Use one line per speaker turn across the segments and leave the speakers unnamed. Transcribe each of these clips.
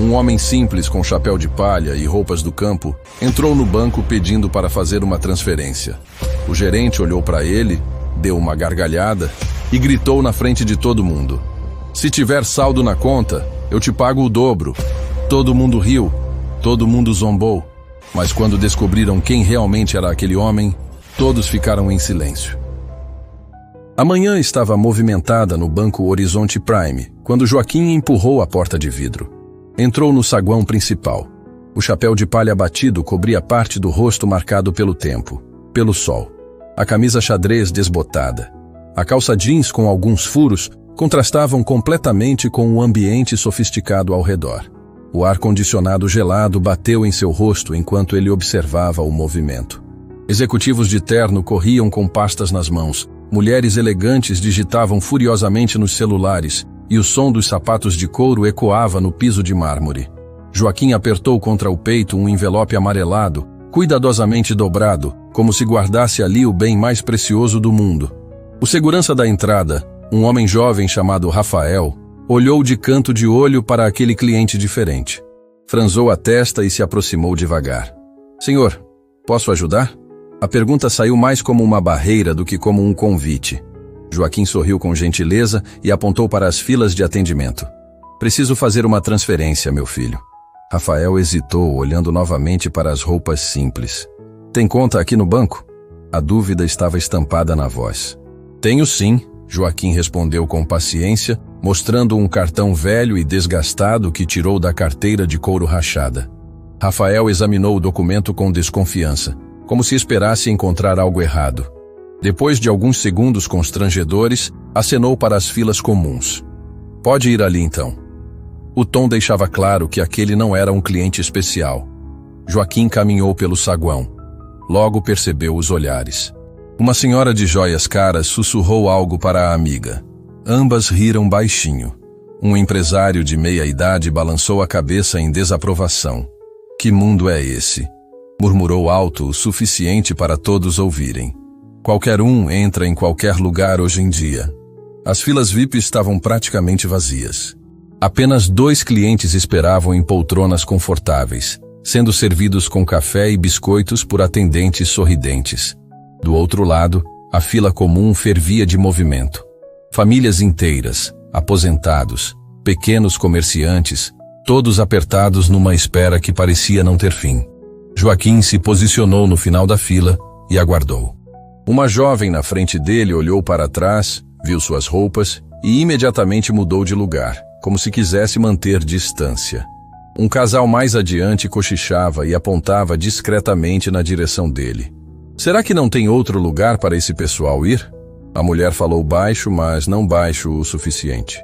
Um homem simples com chapéu de palha e roupas do campo entrou no banco pedindo para fazer uma transferência. O gerente olhou para ele, deu uma gargalhada e gritou na frente de todo mundo: "Se tiver saldo na conta, eu te pago o dobro." Todo mundo riu, todo mundo zombou, mas quando descobriram quem realmente era aquele homem, todos ficaram em silêncio. A manhã estava movimentada no banco Horizonte Prime, quando Joaquim empurrou a porta de vidro. Entrou no saguão principal. O chapéu de palha batido cobria parte do rosto marcado pelo tempo, pelo sol. A camisa xadrez desbotada. A calça jeans com alguns furos contrastavam completamente com o ambiente sofisticado ao redor. O ar-condicionado gelado bateu em seu rosto enquanto ele observava o movimento. Executivos de terno corriam com pastas nas mãos. Mulheres elegantes digitavam furiosamente nos celulares e o som dos sapatos de couro ecoava no piso de mármore. Joaquim apertou contra o peito um envelope amarelado, cuidadosamente dobrado, como se guardasse ali o bem mais precioso do mundo. O segurança da entrada, um homem jovem chamado Rafael, olhou de canto de olho para aquele cliente diferente. Franzou a testa e se aproximou devagar. "Senhor, posso ajudar?" A pergunta saiu mais como uma barreira do que como um convite. Joaquim sorriu com gentileza e apontou para as filas de atendimento. "Preciso fazer uma transferência, meu filho." Rafael hesitou, olhando novamente para as roupas simples. "Tem conta aqui no banco?" A dúvida estava estampada na voz. "Tenho sim," Joaquim respondeu com paciência, mostrando um cartão velho e desgastado que tirou da carteira de couro rachada. Rafael examinou o documento com desconfiança, como se esperasse encontrar algo errado. Depois de alguns segundos constrangedores, acenou para as filas comuns. "Pode ir ali então." O tom deixava claro que aquele não era um cliente especial. Joaquim caminhou pelo saguão. Logo percebeu os olhares. Uma senhora de joias caras sussurrou algo para a amiga. Ambas riram baixinho. Um empresário de meia-idade balançou a cabeça em desaprovação. "Que mundo é esse?" murmurou alto o suficiente para todos ouvirem. "Qualquer um entra em qualquer lugar hoje em dia." As filas VIP estavam praticamente vazias. Apenas 2 clientes esperavam em poltronas confortáveis, sendo servidos com café e biscoitos por atendentes sorridentes. Do outro lado, a fila comum fervia de movimento. Famílias inteiras, aposentados, pequenos comerciantes, todos apertados numa espera que parecia não ter fim. Joaquim se posicionou no final da fila e aguardou. Uma jovem na frente dele olhou para trás, viu suas roupas e imediatamente mudou de lugar, como se quisesse manter distância. Um casal mais adiante cochichava e apontava discretamente na direção dele. "Será que não tem outro lugar para esse pessoal ir?" A mulher falou baixo, mas não baixo o suficiente.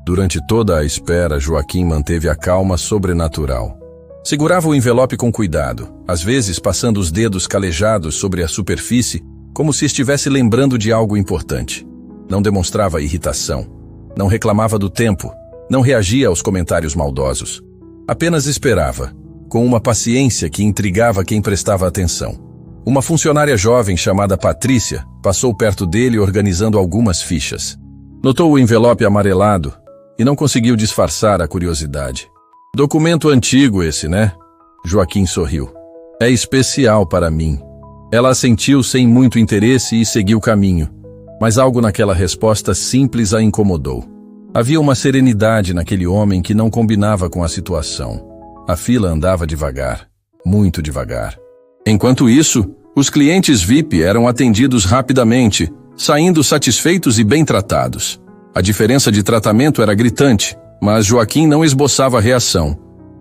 Durante toda a espera, Joaquim manteve a calma sobrenatural. Segurava o envelope com cuidado, às vezes passando os dedos calejados sobre a superfície, como se estivesse lembrando de algo importante. Não demonstrava irritação. Não reclamava do tempo. Não reagia aos comentários maldosos. Apenas esperava, com uma paciência que intrigava quem prestava atenção. Uma funcionária jovem chamada Patrícia passou perto dele organizando algumas fichas. Notou o envelope amarelado e não conseguiu disfarçar a curiosidade. "Documento antigo esse, né?" Joaquim sorriu. "É especial para mim." Ela assentiu sem muito interesse e seguiu o caminho, mas algo naquela resposta simples a incomodou. Havia uma serenidade naquele homem que não combinava com a situação. A fila andava devagar, muito devagar. Enquanto isso, os clientes VIP eram atendidos rapidamente, saindo satisfeitos e bem tratados. A diferença de tratamento era gritante, mas Joaquim não esboçava reação.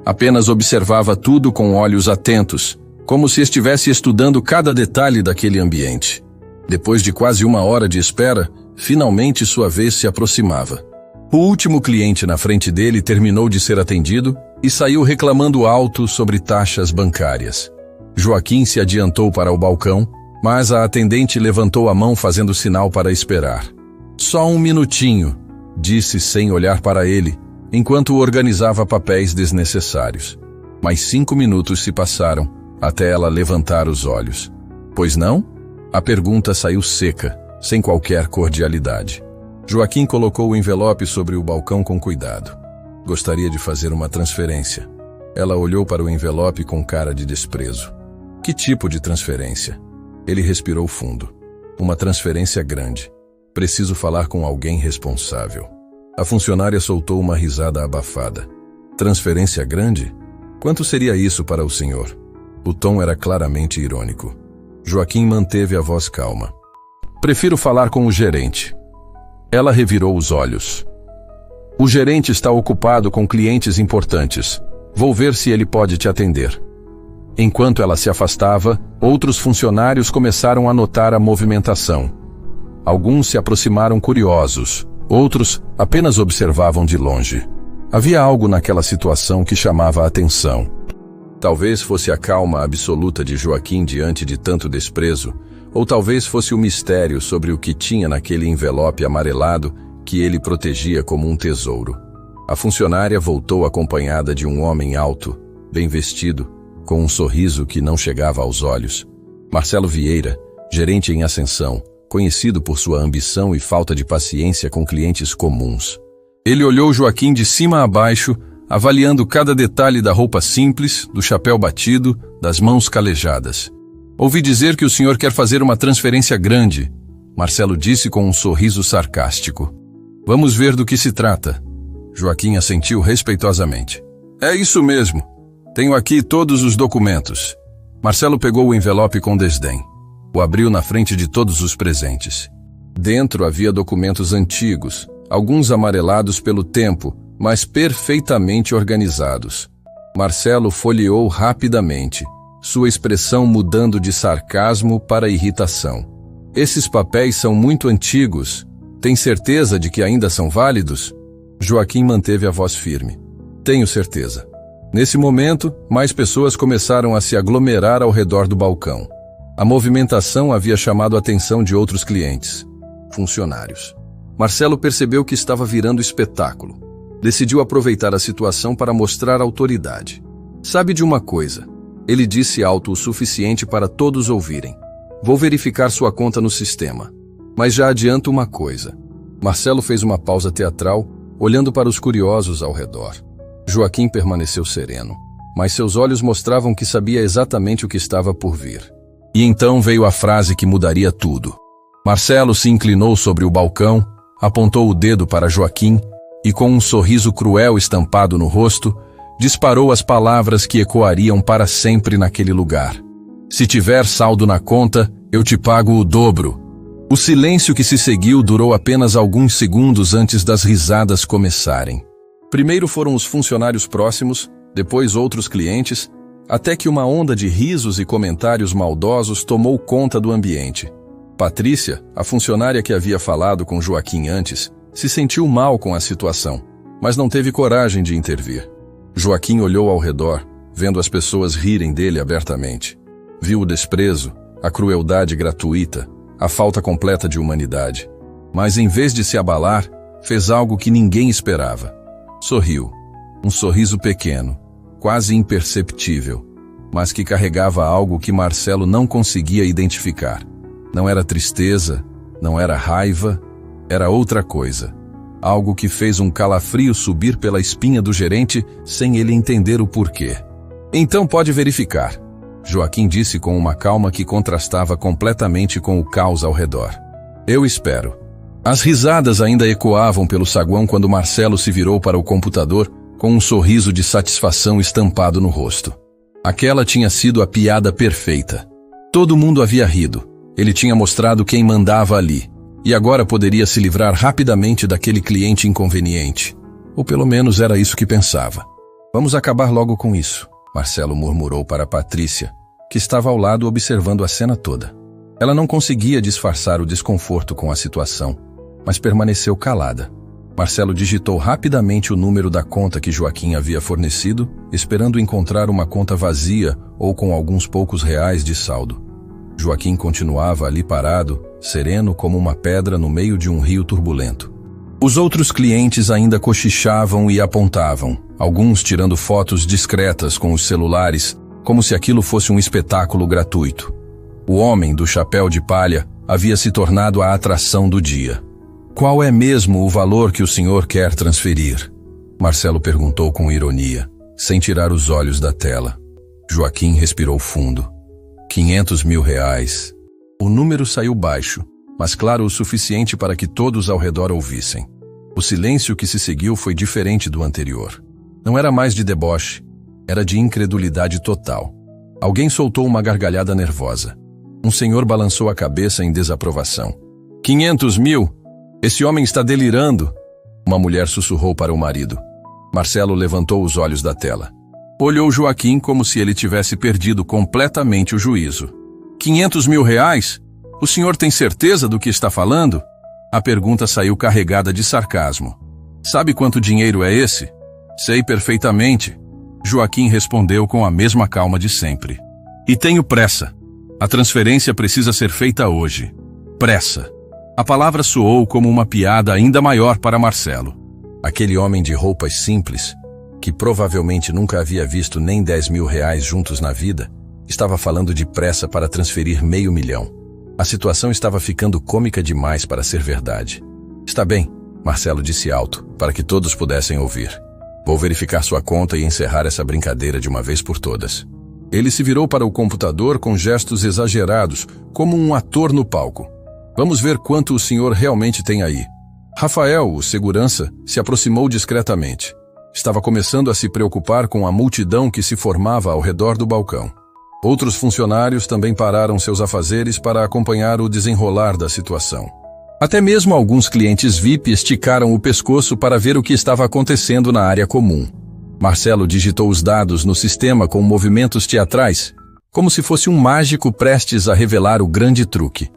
Apenas observava tudo com olhos atentos, como se estivesse estudando cada detalhe daquele ambiente. Depois de quase 1 hora de espera, finalmente sua vez se aproximava. O último cliente na frente dele terminou de ser atendido e saiu reclamando alto sobre taxas bancárias. Joaquim se adiantou para o balcão, mas a atendente levantou a mão fazendo sinal para esperar. "Só 1 minutinho", disse sem olhar para ele, enquanto organizava papéis desnecessários. Mais 5 minutos se passaram, até ela levantar os olhos. "Pois não?" A pergunta saiu seca, sem qualquer cordialidade. Joaquim colocou o envelope sobre o balcão com cuidado. Gostaria de fazer uma transferência. Ela olhou para o envelope com cara de desprezo. Que tipo de transferência? Ele respirou fundo. Uma transferência grande. Preciso falar com alguém responsável. A funcionária soltou uma risada abafada. Transferência grande? Quanto seria isso para o senhor? O tom era claramente irônico. Joaquim manteve a voz calma. Prefiro falar com o gerente. Ela revirou os olhos. O gerente está ocupado com clientes importantes. Vou ver se ele pode te atender. Enquanto ela se afastava, outros funcionários começaram a notar a movimentação. Alguns se aproximaram curiosos, outros apenas observavam de longe. Havia algo naquela situação que chamava a atenção. Talvez fosse a calma absoluta de Joaquim diante de tanto desprezo, ou talvez fosse o mistério sobre o que tinha naquele envelope amarelado que ele protegia como um tesouro. A funcionária voltou acompanhada de um homem alto, bem vestido, com um sorriso que não chegava aos olhos. Marcelo Vieira, gerente em ascensão, conhecido por sua ambição e falta de paciência com clientes comuns. Ele olhou Joaquim de cima a baixo, avaliando cada detalhe da roupa simples, do chapéu batido, das mãos calejadas. Ouvi dizer que o senhor quer fazer uma transferência grande, Marcelo disse com um sorriso sarcástico. Vamos ver do que se trata. Joaquim assentiu respeitosamente. É isso mesmo. Tenho aqui todos os documentos. Marcelo pegou o envelope com desdém. O abriu na frente de todos os presentes. Dentro havia documentos antigos, alguns amarelados pelo tempo, mas perfeitamente organizados. Marcelo folheou rapidamente, sua expressão mudando de sarcasmo para irritação. Esses papéis são muito antigos. Tem certeza de que ainda são válidos? Joaquim manteve a voz firme. Tenho certeza. Nesse momento, mais pessoas começaram a se aglomerar ao redor do balcão. A movimentação havia chamado a atenção de outros clientes, funcionários. Marcelo percebeu que estava virando espetáculo. Decidiu aproveitar a situação para mostrar autoridade. Sabe de uma coisa? Ele disse alto o suficiente para todos ouvirem. Vou verificar sua conta no sistema. Mas já adianto uma coisa. Marcelo fez uma pausa teatral, olhando para os curiosos ao redor. Joaquim permaneceu sereno, mas seus olhos mostravam que sabia exatamente o que estava por vir. E então veio a frase que mudaria tudo. Marcelo se inclinou sobre o balcão, apontou o dedo para Joaquim e, com um sorriso cruel estampado no rosto, disparou as palavras que ecoariam para sempre naquele lugar. Se tiver saldo na conta, eu te pago o dobro. O silêncio que se seguiu durou apenas alguns segundos antes das risadas começarem. Primeiro foram os funcionários próximos, depois outros clientes, até que uma onda de risos e comentários maldosos tomou conta do ambiente. Patrícia, a funcionária que havia falado com Joaquim antes, se sentiu mal com a situação, mas não teve coragem de intervir. Joaquim olhou ao redor, vendo as pessoas rirem dele abertamente. Viu o desprezo, a crueldade gratuita, a falta completa de humanidade. Mas em vez de se abalar, fez algo que ninguém esperava. Sorriu. Um sorriso pequeno, quase imperceptível, mas que carregava algo que Marcelo não conseguia identificar. Não era tristeza, não era raiva, era outra coisa. Algo que fez um calafrio subir pela espinha do gerente sem ele entender o porquê. Então pode verificar, Joaquim disse com uma calma que contrastava completamente com o caos ao redor. Eu espero. As risadas ainda ecoavam pelo saguão quando Marcelo se virou para o computador com um sorriso de satisfação estampado no rosto. Aquela tinha sido a piada perfeita. Todo mundo havia rido. Ele tinha mostrado quem mandava ali, e agora poderia se livrar rapidamente daquele cliente inconveniente. Ou pelo menos era isso que pensava. Vamos acabar logo com isso, Marcelo murmurou para Patrícia, que estava ao lado observando a cena toda. Ela não conseguia disfarçar o desconforto com a situação, mas permaneceu calada. Marcelo digitou rapidamente o número da conta que Joaquim havia fornecido, esperando encontrar uma conta vazia ou com alguns poucos reais de saldo. Joaquim continuava ali parado, sereno como uma pedra no meio de um rio turbulento. Os outros clientes ainda cochichavam e apontavam, alguns tirando fotos discretas com os celulares, como se aquilo fosse um espetáculo gratuito. O homem do chapéu de palha havia se tornado a atração do dia. Qual é mesmo o valor que o senhor quer transferir? Marcelo perguntou com ironia, sem tirar os olhos da tela. Joaquim respirou fundo. 500 mil reais. O número saiu baixo, mas claro o suficiente para que todos ao redor ouvissem. O silêncio que se seguiu foi diferente do anterior. Não era mais de deboche, era de incredulidade total. Alguém soltou uma gargalhada nervosa. Um senhor balançou a cabeça em desaprovação. 500 mil? Esse homem está delirando! Uma mulher sussurrou para o marido. Marcelo levantou os olhos da tela. Olhou Joaquim como se ele tivesse perdido completamente o juízo. 500 mil reais? O senhor tem certeza do que está falando? A pergunta saiu carregada de sarcasmo. Sabe quanto dinheiro é esse? Sei perfeitamente. Joaquim respondeu com a mesma calma de sempre. E tenho pressa. A transferência precisa ser feita hoje. Pressa. A palavra soou como uma piada ainda maior para Marcelo. Aquele homem de roupas simples, que provavelmente nunca havia visto nem 10 mil reais juntos na vida, estava falando de pressa para transferir $500 mil. A situação estava ficando cômica demais para ser verdade. Está bem, Marcelo disse alto, para que todos pudessem ouvir. Vou verificar sua conta e encerrar essa brincadeira de uma vez por todas. Ele se virou para o computador com gestos exagerados, como um ator no palco. Vamos ver quanto o senhor realmente tem aí. Rafael, o segurança, se aproximou discretamente. Estava começando a se preocupar com a multidão que se formava ao redor do balcão. Outros funcionários também pararam seus afazeres para acompanhar o desenrolar da situação. Até mesmo alguns clientes VIP esticaram o pescoço para ver o que estava acontecendo na área comum. Marcelo digitou os dados no sistema com movimentos teatrais, como se fosse um mágico prestes a revelar o grande truque.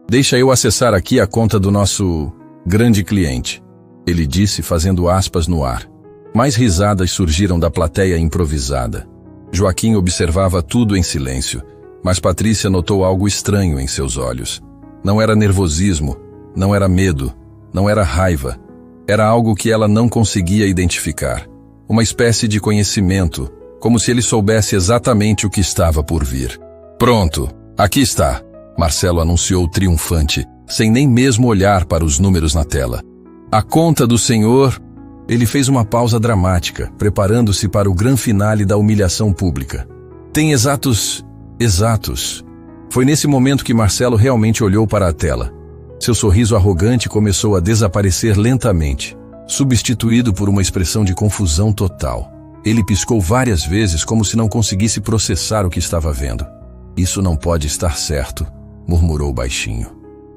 Deixa eu acessar aqui a conta do nosso grande cliente, ele disse fazendo aspas no ar. Mais risadas surgiram da plateia improvisada. Joaquim observava tudo em silêncio, mas Patrícia notou algo estranho em seus olhos. Não era nervosismo, não era medo, não era raiva. Era algo que ela não conseguia identificar. Uma espécie de conhecimento, como se ele soubesse exatamente o que estava por vir. Pronto, aqui está, Marcelo anunciou triunfante, sem nem mesmo olhar para os números na tela. A conta do senhor... Ele fez uma pausa dramática, preparando-se para o grande finale da humilhação pública. Tem exatos... Foi nesse momento que Marcelo realmente olhou para a tela. Seu sorriso arrogante começou a desaparecer lentamente, substituído por uma expressão de confusão total. Ele piscou várias vezes como se não conseguisse processar o que estava vendo. Isso não pode estar certo, murmurou baixinho.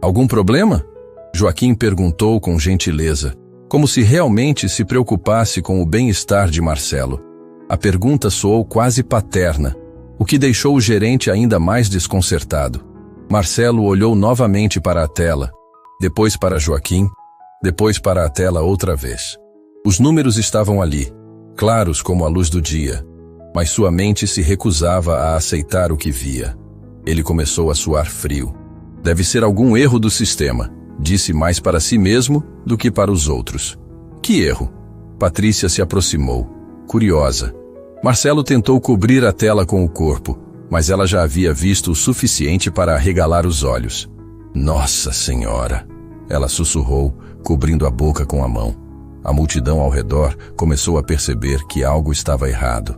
Algum problema? Joaquim perguntou com gentileza, como se realmente se preocupasse com o bem-estar de Marcelo. A pergunta soou quase paterna, o que deixou o gerente ainda mais desconcertado. Marcelo olhou novamente para a tela, depois para Joaquim, depois para a tela outra vez. Os números estavam ali, claros como a luz do dia, mas sua mente se recusava a aceitar o que via. Ele começou a suar frio. Deve ser algum erro do sistema, disse mais para si mesmo do que para os outros. Que erro? Patrícia se aproximou, curiosa. Marcelo tentou cobrir a tela com o corpo, mas ela já havia visto o suficiente para arregalar os olhos. Nossa Senhora! Ela sussurrou, cobrindo a boca com a mão. A multidão ao redor começou a perceber que algo estava errado.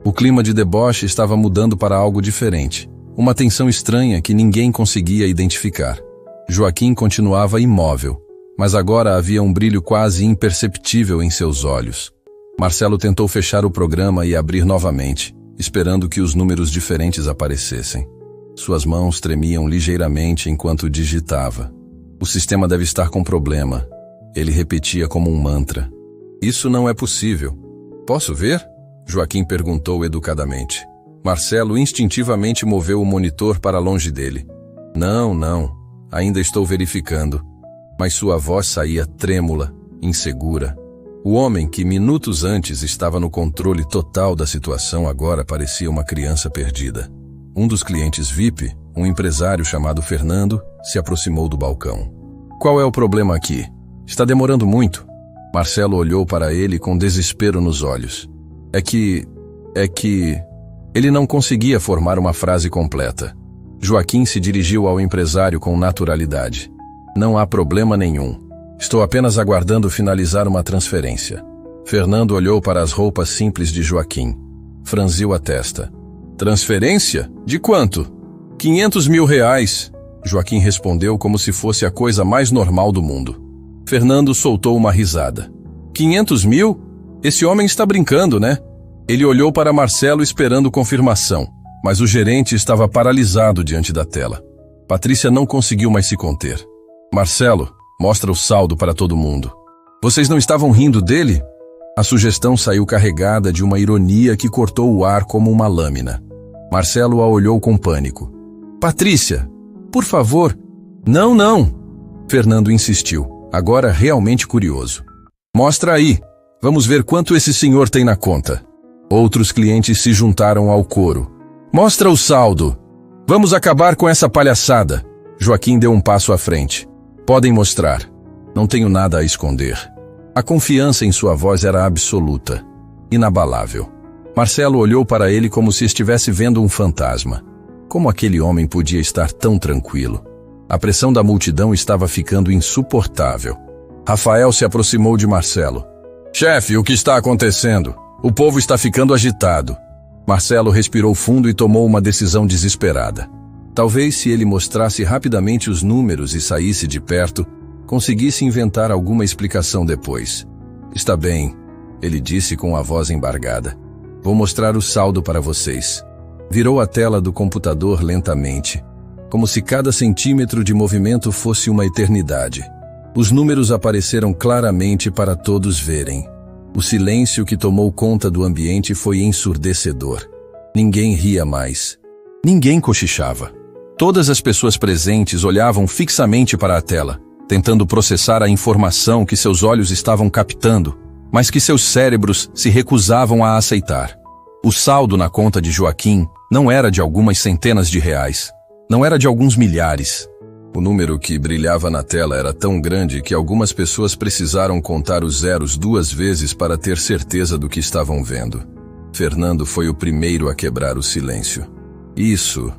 O clima de deboche estava mudando para algo diferente, uma tensão estranha que ninguém conseguia identificar. Joaquim continuava imóvel, mas agora havia um brilho quase imperceptível em seus olhos. Marcelo tentou fechar o programa e abrir novamente, esperando que os números diferentes aparecessem. Suas mãos tremiam ligeiramente enquanto digitava. O sistema deve estar com problema. Ele repetia como um mantra. Isso não é possível. Posso ver? Joaquim perguntou educadamente. Marcelo instintivamente moveu o monitor para longe dele. Não. Ainda estou verificando. Mas sua voz saía trêmula, insegura. O homem que minutos antes estava no controle total da situação agora parecia uma criança perdida. Um dos clientes VIP, um empresário chamado Fernando, se aproximou do balcão. Qual é o problema aqui? Está demorando muito. Marcelo olhou para ele com desespero nos olhos. É que... Ele não conseguia formar uma frase completa. Joaquim se dirigiu ao empresário com naturalidade. Não há problema nenhum. Estou apenas aguardando finalizar uma transferência. Fernando olhou para as roupas simples de Joaquim. Franziu a testa. Transferência? De quanto? 500 mil reais. Joaquim respondeu como se fosse a coisa mais normal do mundo. Fernando soltou uma risada. 500 mil? Esse homem está brincando, né? Ele olhou para Marcelo esperando confirmação, mas o gerente estava paralisado diante da tela. Patrícia não conseguiu mais se conter. Marcelo, mostra o saldo para todo mundo. Vocês não estavam rindo dele? A sugestão saiu carregada de uma ironia que cortou o ar como uma lâmina. Marcelo a olhou com pânico. Patrícia, por favor. Não, não. Fernando insistiu, agora realmente curioso. Mostra aí. Vamos ver quanto esse senhor tem na conta. Outros clientes se juntaram ao coro. Mostra o saldo. Vamos acabar com essa palhaçada. Joaquim deu um passo à frente. Podem mostrar. Não tenho nada a esconder. A confiança em sua voz era absoluta, inabalável. Marcelo olhou para ele como se estivesse vendo um fantasma. Como aquele homem podia estar tão tranquilo? A pressão da multidão estava ficando insuportável. Rafael se aproximou de Marcelo. Chefe, o que está acontecendo? O povo está ficando agitado. Marcelo respirou fundo e tomou uma decisão desesperada. Talvez se ele mostrasse rapidamente os números e saísse de perto, conseguisse inventar alguma explicação depois. Está bem, ele disse com a voz embargada. Vou mostrar o saldo para vocês. Virou a tela do computador lentamente, como se cada centímetro de movimento fosse uma eternidade. Os números apareceram claramente para todos verem. O silêncio que tomou conta do ambiente foi ensurdecedor. Ninguém ria mais. Ninguém cochichava. Todas as pessoas presentes olhavam fixamente para a tela, tentando processar a informação que seus olhos estavam captando, mas que seus cérebros se recusavam a aceitar. O saldo na conta de Joaquim não era de algumas centenas de reais. Não era de alguns milhares. O número que brilhava na tela era tão grande que algumas pessoas precisaram contar os zeros 2 vezes para ter certeza do que estavam vendo. Fernando foi o primeiro a quebrar o silêncio. Isso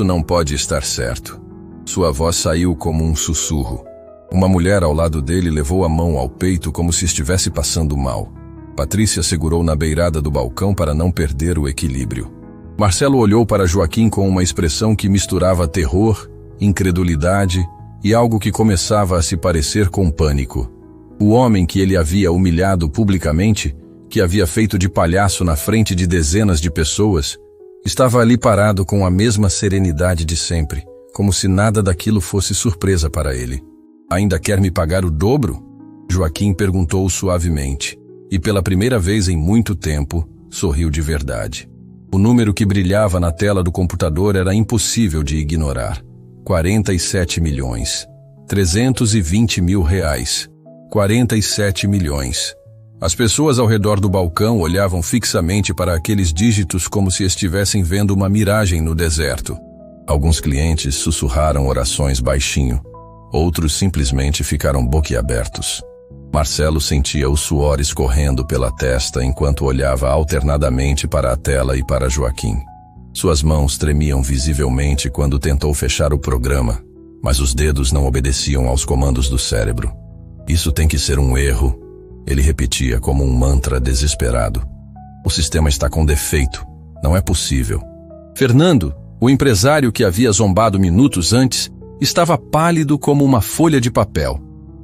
não pode estar certo. Sua voz saiu como um sussurro. Uma mulher ao lado dele levou a mão ao peito como se estivesse passando mal. Patrícia segurou na beirada do balcão para não perder o equilíbrio. Marcelo olhou para Joaquim com uma expressão que misturava terror, incredulidade e algo que começava a se parecer com pânico. O homem que ele havia humilhado publicamente, que havia feito de palhaço na frente de dezenas de pessoas, estava ali parado com a mesma serenidade de sempre, como se nada daquilo fosse surpresa para ele. Ainda quer me pagar o dobro? Joaquim perguntou suavemente, e pela primeira vez em muito tempo, sorriu de verdade. O número que brilhava na tela do computador era impossível de ignorar. 47 milhões. 320 mil reais. 47 milhões. As pessoas ao redor do balcão olhavam fixamente para aqueles dígitos como se estivessem vendo uma miragem no deserto. Alguns clientes sussurraram orações baixinho. Outros simplesmente ficaram boquiabertos. Marcelo sentia o suor escorrendo pela testa enquanto olhava alternadamente para a tela e para Joaquim. Suas mãos tremiam visivelmente quando tentou fechar o programa, mas os dedos não obedeciam aos comandos do cérebro. Isso tem que ser um erro, ele repetia como um mantra desesperado. O sistema está com defeito, não é possível. Fernando, o empresário que havia zombado minutos antes, estava pálido como uma folha de papel.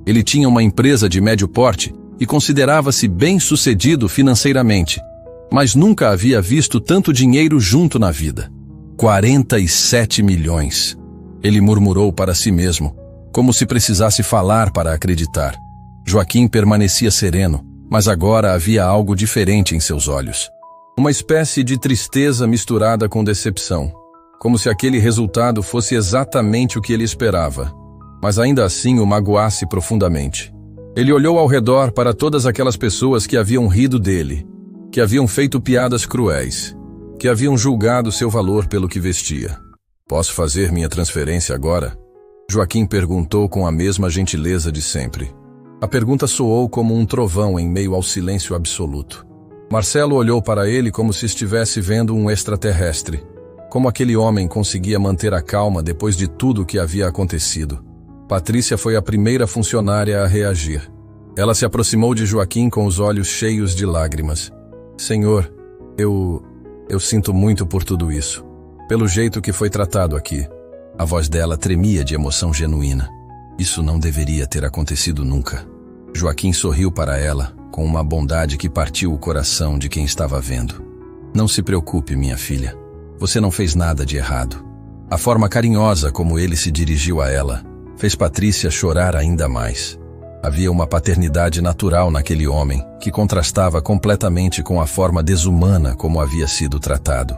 Ele tinha uma empresa de médio porte e considerava-se bem-sucedido financeiramente, mas nunca havia visto tanto dinheiro junto na vida. 47 milhões. Ele murmurou para si mesmo, como se precisasse falar para acreditar. Joaquim permanecia sereno, mas agora havia algo diferente em seus olhos. Uma espécie de tristeza misturada com decepção, como se aquele resultado fosse exatamente o que ele esperava, mas ainda assim o magoasse profundamente. Ele olhou ao redor para todas aquelas pessoas que haviam rido dele, que haviam feito piadas cruéis, que haviam julgado seu valor pelo que vestia. Posso fazer minha transferência agora? Joaquim perguntou com a mesma gentileza de sempre. A pergunta soou como um trovão em meio ao silêncio absoluto. Marcelo olhou para ele como se estivesse vendo um extraterrestre. Como aquele homem conseguia manter a calma depois de tudo o que havia acontecido. Patrícia foi a primeira funcionária a reagir. Ela se aproximou de Joaquim com os olhos cheios de lágrimas. Senhor, eu sinto muito por tudo isso. Pelo jeito que foi tratado aqui. A voz dela tremia de emoção genuína. Isso não deveria ter acontecido nunca. Joaquim sorriu para ela, com uma bondade que partiu o coração de quem estava vendo. Não se preocupe, minha filha. Você não fez nada de errado. A forma carinhosa como ele se dirigiu a ela fez Patrícia chorar ainda mais. Havia uma paternidade natural naquele homem que contrastava completamente com a forma desumana como havia sido tratado.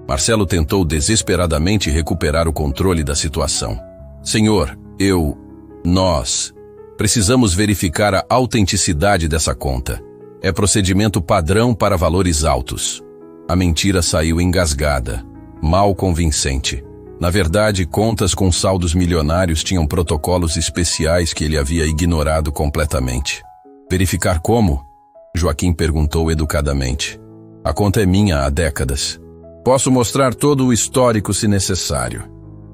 Marcelo tentou desesperadamente recuperar o controle da situação. Senhor, nós precisamos verificar a autenticidade dessa conta. É procedimento padrão para valores altos. A mentira saiu engasgada, mal convincente. Na verdade, contas com saldos milionários tinham protocolos especiais que ele havia ignorado completamente. Verificar como? Joaquim perguntou educadamente. A conta é minha há décadas. Posso mostrar todo o histórico se necessário.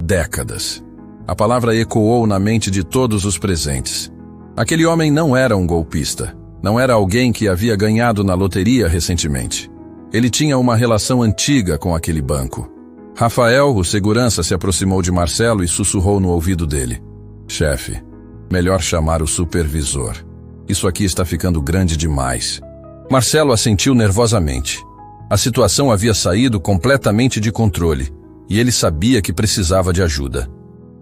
Décadas. A palavra ecoou na mente de todos os presentes. Aquele homem não era um golpista. Não era alguém que havia ganhado na loteria recentemente. Ele tinha uma relação antiga com aquele banco. Rafael, o segurança, se aproximou de Marcelo e sussurrou no ouvido dele. Chefe, melhor chamar o supervisor. Isso aqui está ficando grande demais. Marcelo assentiu nervosamente. A situação havia saído completamente de controle e ele sabia que precisava de ajuda.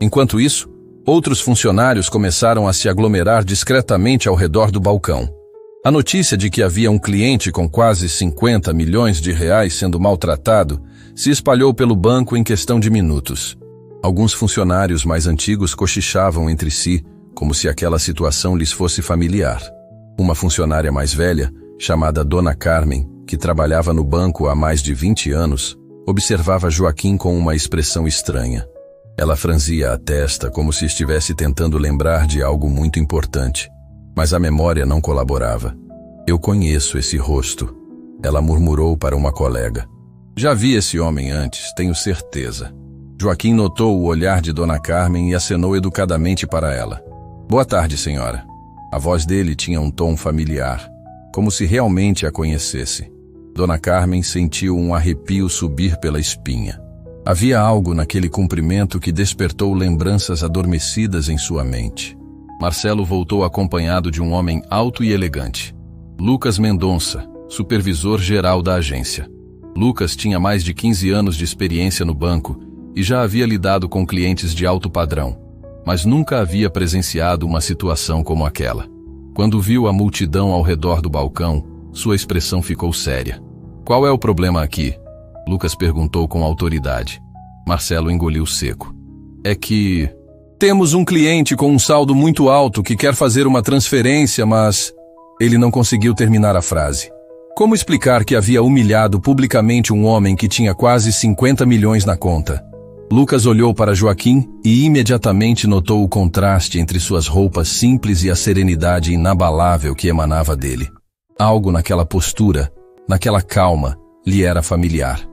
Enquanto isso, outros funcionários começaram a se aglomerar discretamente ao redor do balcão. A notícia de que havia um cliente com quase 50 milhões de reais sendo maltratado se espalhou pelo banco em questão de minutos. Alguns funcionários mais antigos cochichavam entre si, como se aquela situação lhes fosse familiar. Uma funcionária mais velha, chamada Dona Carmen, que trabalhava no banco há mais de 20 anos, observava Joaquim com uma expressão estranha. Ela franzia a testa como se estivesse tentando lembrar de algo muito importante. Mas a memória não colaborava. Eu conheço esse rosto, ela murmurou para uma colega. Já vi esse homem antes, tenho certeza. Joaquim notou o olhar de Dona Carmen e acenou educadamente para ela. Boa tarde, senhora. A voz dele tinha um tom familiar, como se realmente a conhecesse. Dona Carmen sentiu um arrepio subir pela espinha. Havia algo naquele cumprimento que despertou lembranças adormecidas em sua mente. Marcelo voltou acompanhado de um homem alto e elegante. Lucas Mendonça, supervisor-geral da agência. Lucas tinha mais de 15 anos de experiência no banco e já havia lidado com clientes de alto padrão, mas nunca havia presenciado uma situação como aquela. Quando viu a multidão ao redor do balcão, sua expressão ficou séria. Qual é o problema aqui? Lucas perguntou com autoridade. Marcelo engoliu seco. É que temos um cliente com um saldo muito alto que quer fazer uma transferência, mas ele não conseguiu terminar a frase. Como explicar que havia humilhado publicamente um homem que tinha quase 50 milhões na conta? Lucas olhou para Joaquim e imediatamente notou o contraste entre suas roupas simples e a serenidade inabalável que emanava dele. Algo naquela postura, naquela calma, lhe era familiar.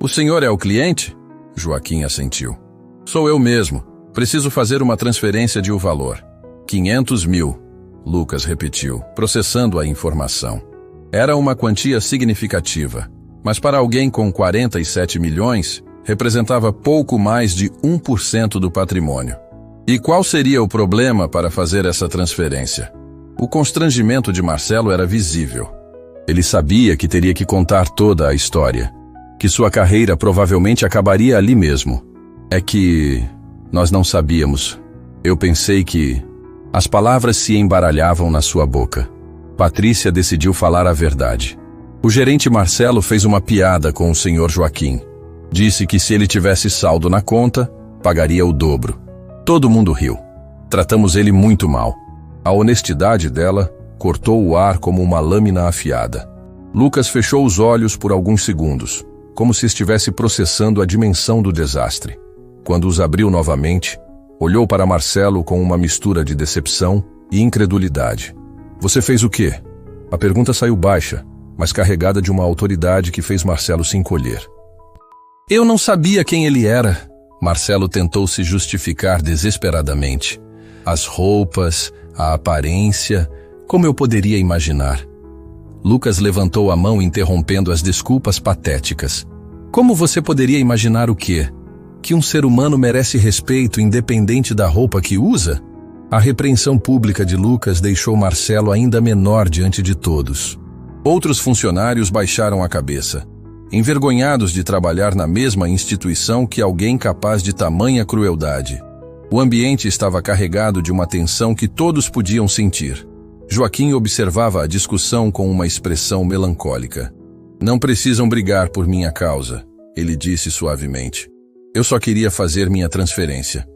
O senhor é o cliente? Joaquim assentiu. Sou eu mesmo. Preciso fazer uma transferência de o valor. 500 mil, Lucas repetiu, processando a informação. Era uma quantia significativa, mas para alguém com 47 milhões, representava pouco mais de 1% do patrimônio. E qual seria o problema para fazer essa transferência? O constrangimento de Marcelo era visível. Ele sabia que teria que contar toda a história, que sua carreira provavelmente acabaria ali mesmo. É que nós não sabíamos. Eu pensei que as palavras se embaralhavam na sua boca. Patrícia decidiu falar a verdade. O gerente Marcelo fez uma piada com o senhor Joaquim. Disse que se ele tivesse saldo na conta, pagaria o dobro. Todo mundo riu. Tratamos ele muito mal. A honestidade dela cortou o ar como uma lâmina afiada. Lucas fechou os olhos por alguns segundos, como se estivesse processando a dimensão do desastre. Quando os abriu novamente, olhou para Marcelo com uma mistura de decepção e incredulidade. Você fez o quê? A pergunta saiu baixa, mas carregada de uma autoridade que fez Marcelo se encolher. Eu não sabia quem ele era. Marcelo tentou se justificar desesperadamente. As roupas, a aparência, Como eu poderia imaginar? Lucas levantou a mão interrompendo as desculpas patéticas. Como você poderia imaginar o quê? Que um ser humano merece respeito independente da roupa que usa? A repreensão pública de Lucas deixou Marcelo ainda menor diante de todos. Outros funcionários baixaram a cabeça, envergonhados de trabalhar na mesma instituição que alguém capaz de tamanha crueldade. O ambiente estava carregado de uma tensão que todos podiam sentir. Joaquim observava a discussão com uma expressão melancólica. Não precisam brigar por minha causa, ele disse suavemente. Eu só queria fazer minha transferência.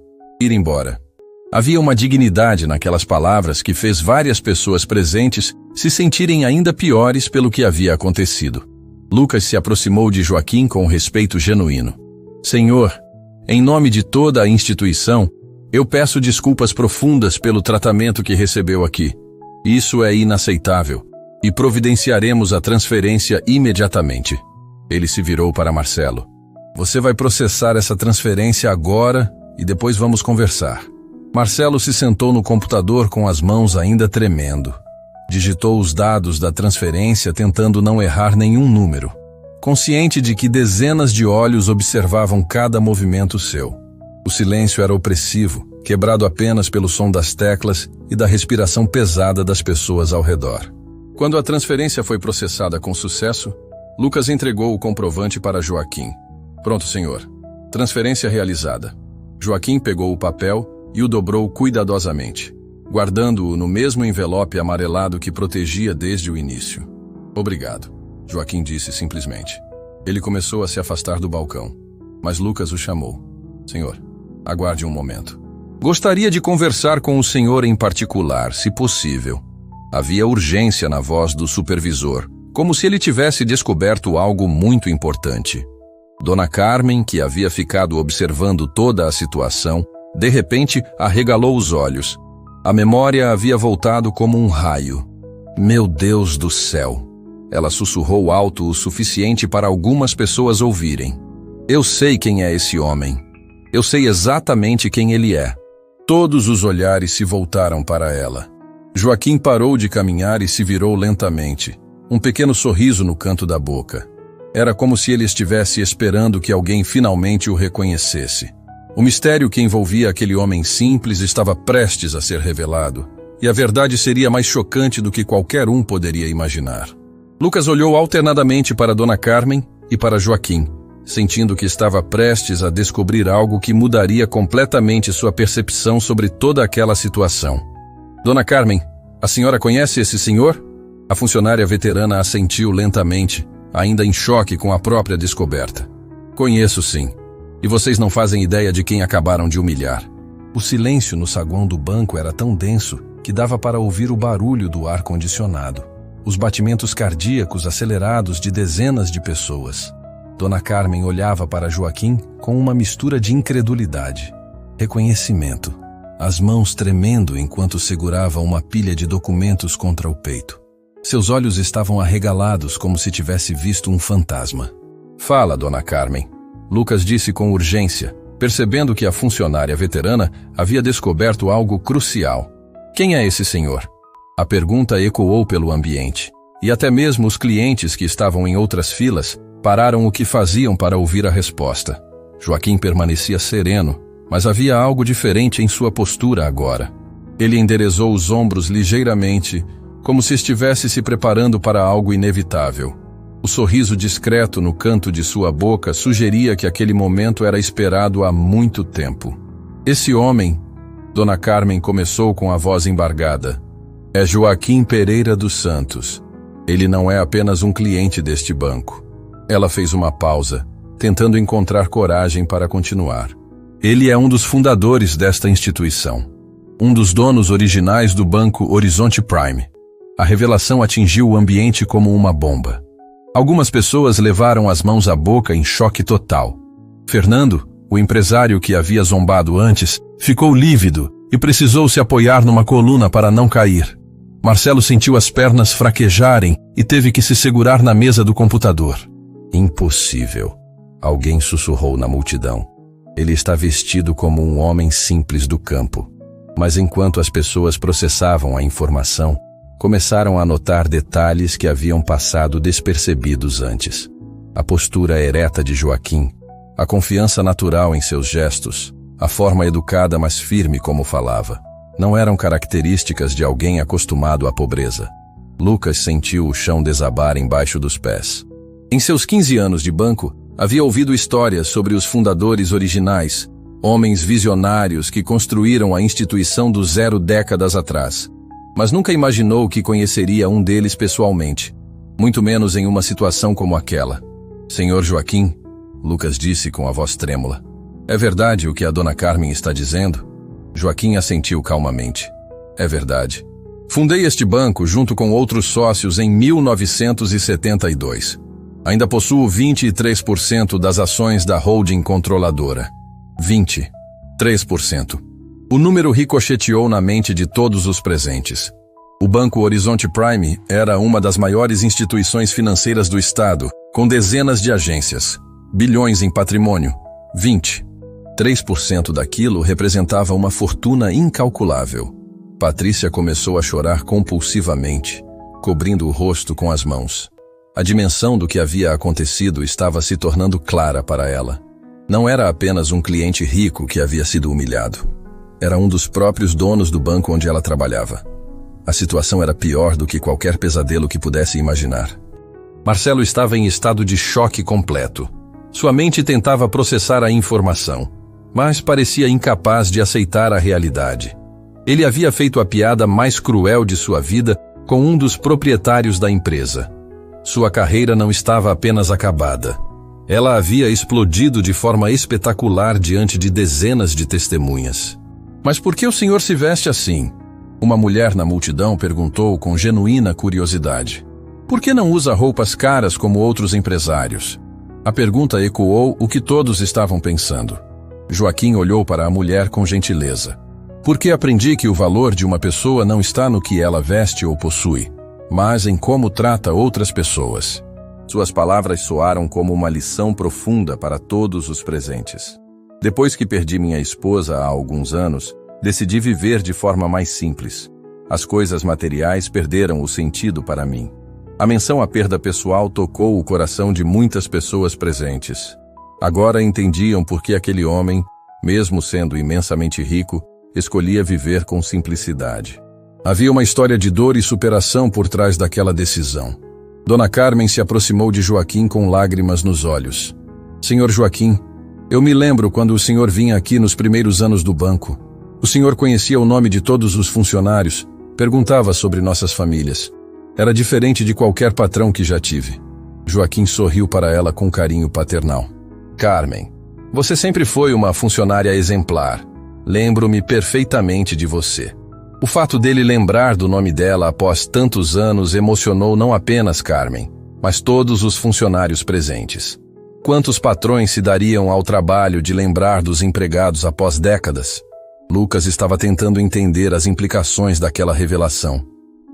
Ir embora. Havia uma dignidade naquelas palavras que fez várias pessoas presentes se sentirem ainda piores pelo que havia acontecido. Lucas se aproximou de Joaquim com respeito genuíno. Senhor, em nome de toda a instituição, eu peço desculpas profundas pelo tratamento que recebeu aqui. Isso é inaceitável, e providenciaremos a transferência imediatamente. Ele se virou para Marcelo. Você vai processar essa transferência agora e depois vamos conversar. Marcelo se sentou no computador com as mãos ainda tremendo. Digitou os dados da transferência tentando não errar nenhum número, consciente de que dezenas de olhos observavam cada movimento seu. O silêncio era opressivo, quebrado apenas pelo som das teclas e da respiração pesada das pessoas ao redor. Quando a transferência foi processada com sucesso, Lucas entregou o comprovante para Joaquim. Pronto, senhor. Transferência realizada. Joaquim pegou o papel e o dobrou cuidadosamente, guardando-o no mesmo envelope amarelado que protegia desde o início. Obrigado, Joaquim disse simplesmente. Ele começou a se afastar do balcão, mas Lucas o chamou. Senhor, aguarde um momento. Gostaria de conversar com o senhor em particular, se possível. Havia urgência na voz do supervisor, como se ele tivesse descoberto algo muito importante. Dona Carmen, que havia ficado observando toda a situação, de repente arregalou os olhos. A memória havia voltado como um raio. Meu Deus do céu! Ela sussurrou alto o suficiente para algumas pessoas ouvirem. Eu sei quem é esse homem. Eu sei exatamente quem ele é. Todos os olhares se voltaram para ela. Joaquim parou de caminhar e se virou lentamente, um pequeno sorriso no canto da boca. Era como se ele estivesse esperando que alguém finalmente o reconhecesse. O mistério que envolvia aquele homem simples estava prestes a ser revelado, e a verdade seria mais chocante do que qualquer um poderia imaginar. Lucas olhou alternadamente para Dona Carmen e para Joaquim, sentindo que estava prestes a descobrir algo que mudaria completamente sua percepção sobre toda aquela situação. Dona Carmen, a senhora conhece esse senhor? A funcionária veterana assentiu lentamente, ainda em choque com a própria descoberta. Conheço sim. E vocês não fazem ideia de quem acabaram de humilhar. O silêncio no saguão do banco era tão denso que dava para ouvir o barulho do ar-condicionado, os batimentos cardíacos acelerados de dezenas de pessoas. Dona Carmen olhava para Joaquim com uma mistura de incredulidade, reconhecimento, as mãos tremendo enquanto segurava uma pilha de documentos contra o peito. Seus olhos estavam arregalados como se tivesse visto um fantasma. Fala, Dona Carmen. Lucas disse com urgência, percebendo que a funcionária veterana havia descoberto algo crucial. Quem é esse senhor? A pergunta ecoou pelo ambiente, e até mesmo os clientes que estavam em outras filas pararam o que faziam para ouvir a resposta. Joaquim permanecia sereno, mas havia algo diferente em sua postura agora. Ele enderezou os ombros ligeiramente, como se estivesse se preparando para algo inevitável. O sorriso discreto no canto de sua boca sugeria que aquele momento era esperado há muito tempo. Esse homem, Dona Carmen começou com a voz embargada, é Joaquim Pereira dos Santos. Ele não é apenas um cliente deste banco. Ela fez uma pausa, tentando encontrar coragem para continuar. Ele é um dos fundadores desta instituição, um dos donos originais do banco Horizonte Prime. A revelação atingiu o ambiente como uma bomba. Algumas pessoas levaram as mãos à boca em choque total. Fernando, o empresário que havia zombado antes, ficou lívido e precisou se apoiar numa coluna para não cair. Marcelo sentiu as pernas fraquejarem e teve que se segurar na mesa do computador. Impossível. Alguém sussurrou na multidão. Ele está vestido como um homem simples do campo. Mas enquanto as pessoas processavam a informação, Começaram a notar detalhes que haviam passado despercebidos antes. A postura ereta de Joaquim, a confiança natural em seus gestos, a forma educada mas firme como falava, não eram características de alguém acostumado à pobreza. Lucas sentiu o chão desabar embaixo dos pés. Em seus 15 anos de banco, havia ouvido histórias sobre os fundadores originais, homens visionários que construíram a instituição do zero décadas atrás. Mas nunca imaginou que conheceria um deles pessoalmente, muito menos em uma situação como aquela. Senhor Joaquim, Lucas disse com a voz trêmula. É verdade o que a dona Carmen está dizendo? Joaquim assentiu calmamente. É verdade. Fundei este banco junto com outros sócios em 1972. Ainda possuo 23% das ações da holding controladora. 23%. O número ricocheteou na mente de todos os presentes. O Banco Horizonte Prime era uma das maiores instituições financeiras do estado, com dezenas de agências, bilhões em patrimônio. 23% daquilo representava uma fortuna incalculável. Patrícia começou a chorar compulsivamente, cobrindo o rosto com as mãos. A dimensão do que havia acontecido estava se tornando clara para ela. Não era apenas um cliente rico que havia sido humilhado. Era um dos próprios donos do banco onde ela trabalhava. A situação era pior do que qualquer pesadelo que pudesse imaginar. Marcelo estava em estado de choque completo. Sua mente tentava processar a informação, mas parecia incapaz de aceitar a realidade. Ele havia feito a piada mais cruel de sua vida com um dos proprietários da empresa. Sua carreira não estava apenas acabada. Ela havia explodido de forma espetacular diante de dezenas de testemunhas. Mas por que o senhor se veste assim? Uma mulher na multidão perguntou com genuína curiosidade. Por que não usa roupas caras como outros empresários? A pergunta ecoou o que todos estavam pensando. Joaquim olhou para a mulher com gentileza. Porque aprendi que o valor de uma pessoa não está no que ela veste ou possui, mas em como trata outras pessoas. Suas palavras soaram como uma lição profunda para todos os presentes. Depois que perdi minha esposa há alguns anos, decidi viver de forma mais simples. As coisas materiais perderam o sentido para mim. A menção à perda pessoal tocou o coração de muitas pessoas presentes. Agora entendiam por que aquele homem, mesmo sendo imensamente rico, escolhia viver com simplicidade. Havia uma história de dor e superação por trás daquela decisão. Dona Carmen se aproximou de Joaquim com lágrimas nos olhos. Senhor Joaquim, eu me lembro quando o senhor vinha aqui nos primeiros anos do banco. O senhor conhecia o nome de todos os funcionários, perguntava sobre nossas famílias. Era diferente de qualquer patrão que já tive. Joaquim sorriu para ela com carinho paternal. Carmen, você sempre foi uma funcionária exemplar. Lembro-me perfeitamente de você. O fato dele lembrar do nome dela após tantos anos emocionou não apenas Carmen, mas todos os funcionários presentes. Quantos patrões se dariam ao trabalho de lembrar dos empregados após décadas? Lucas estava tentando entender as implicações daquela revelação.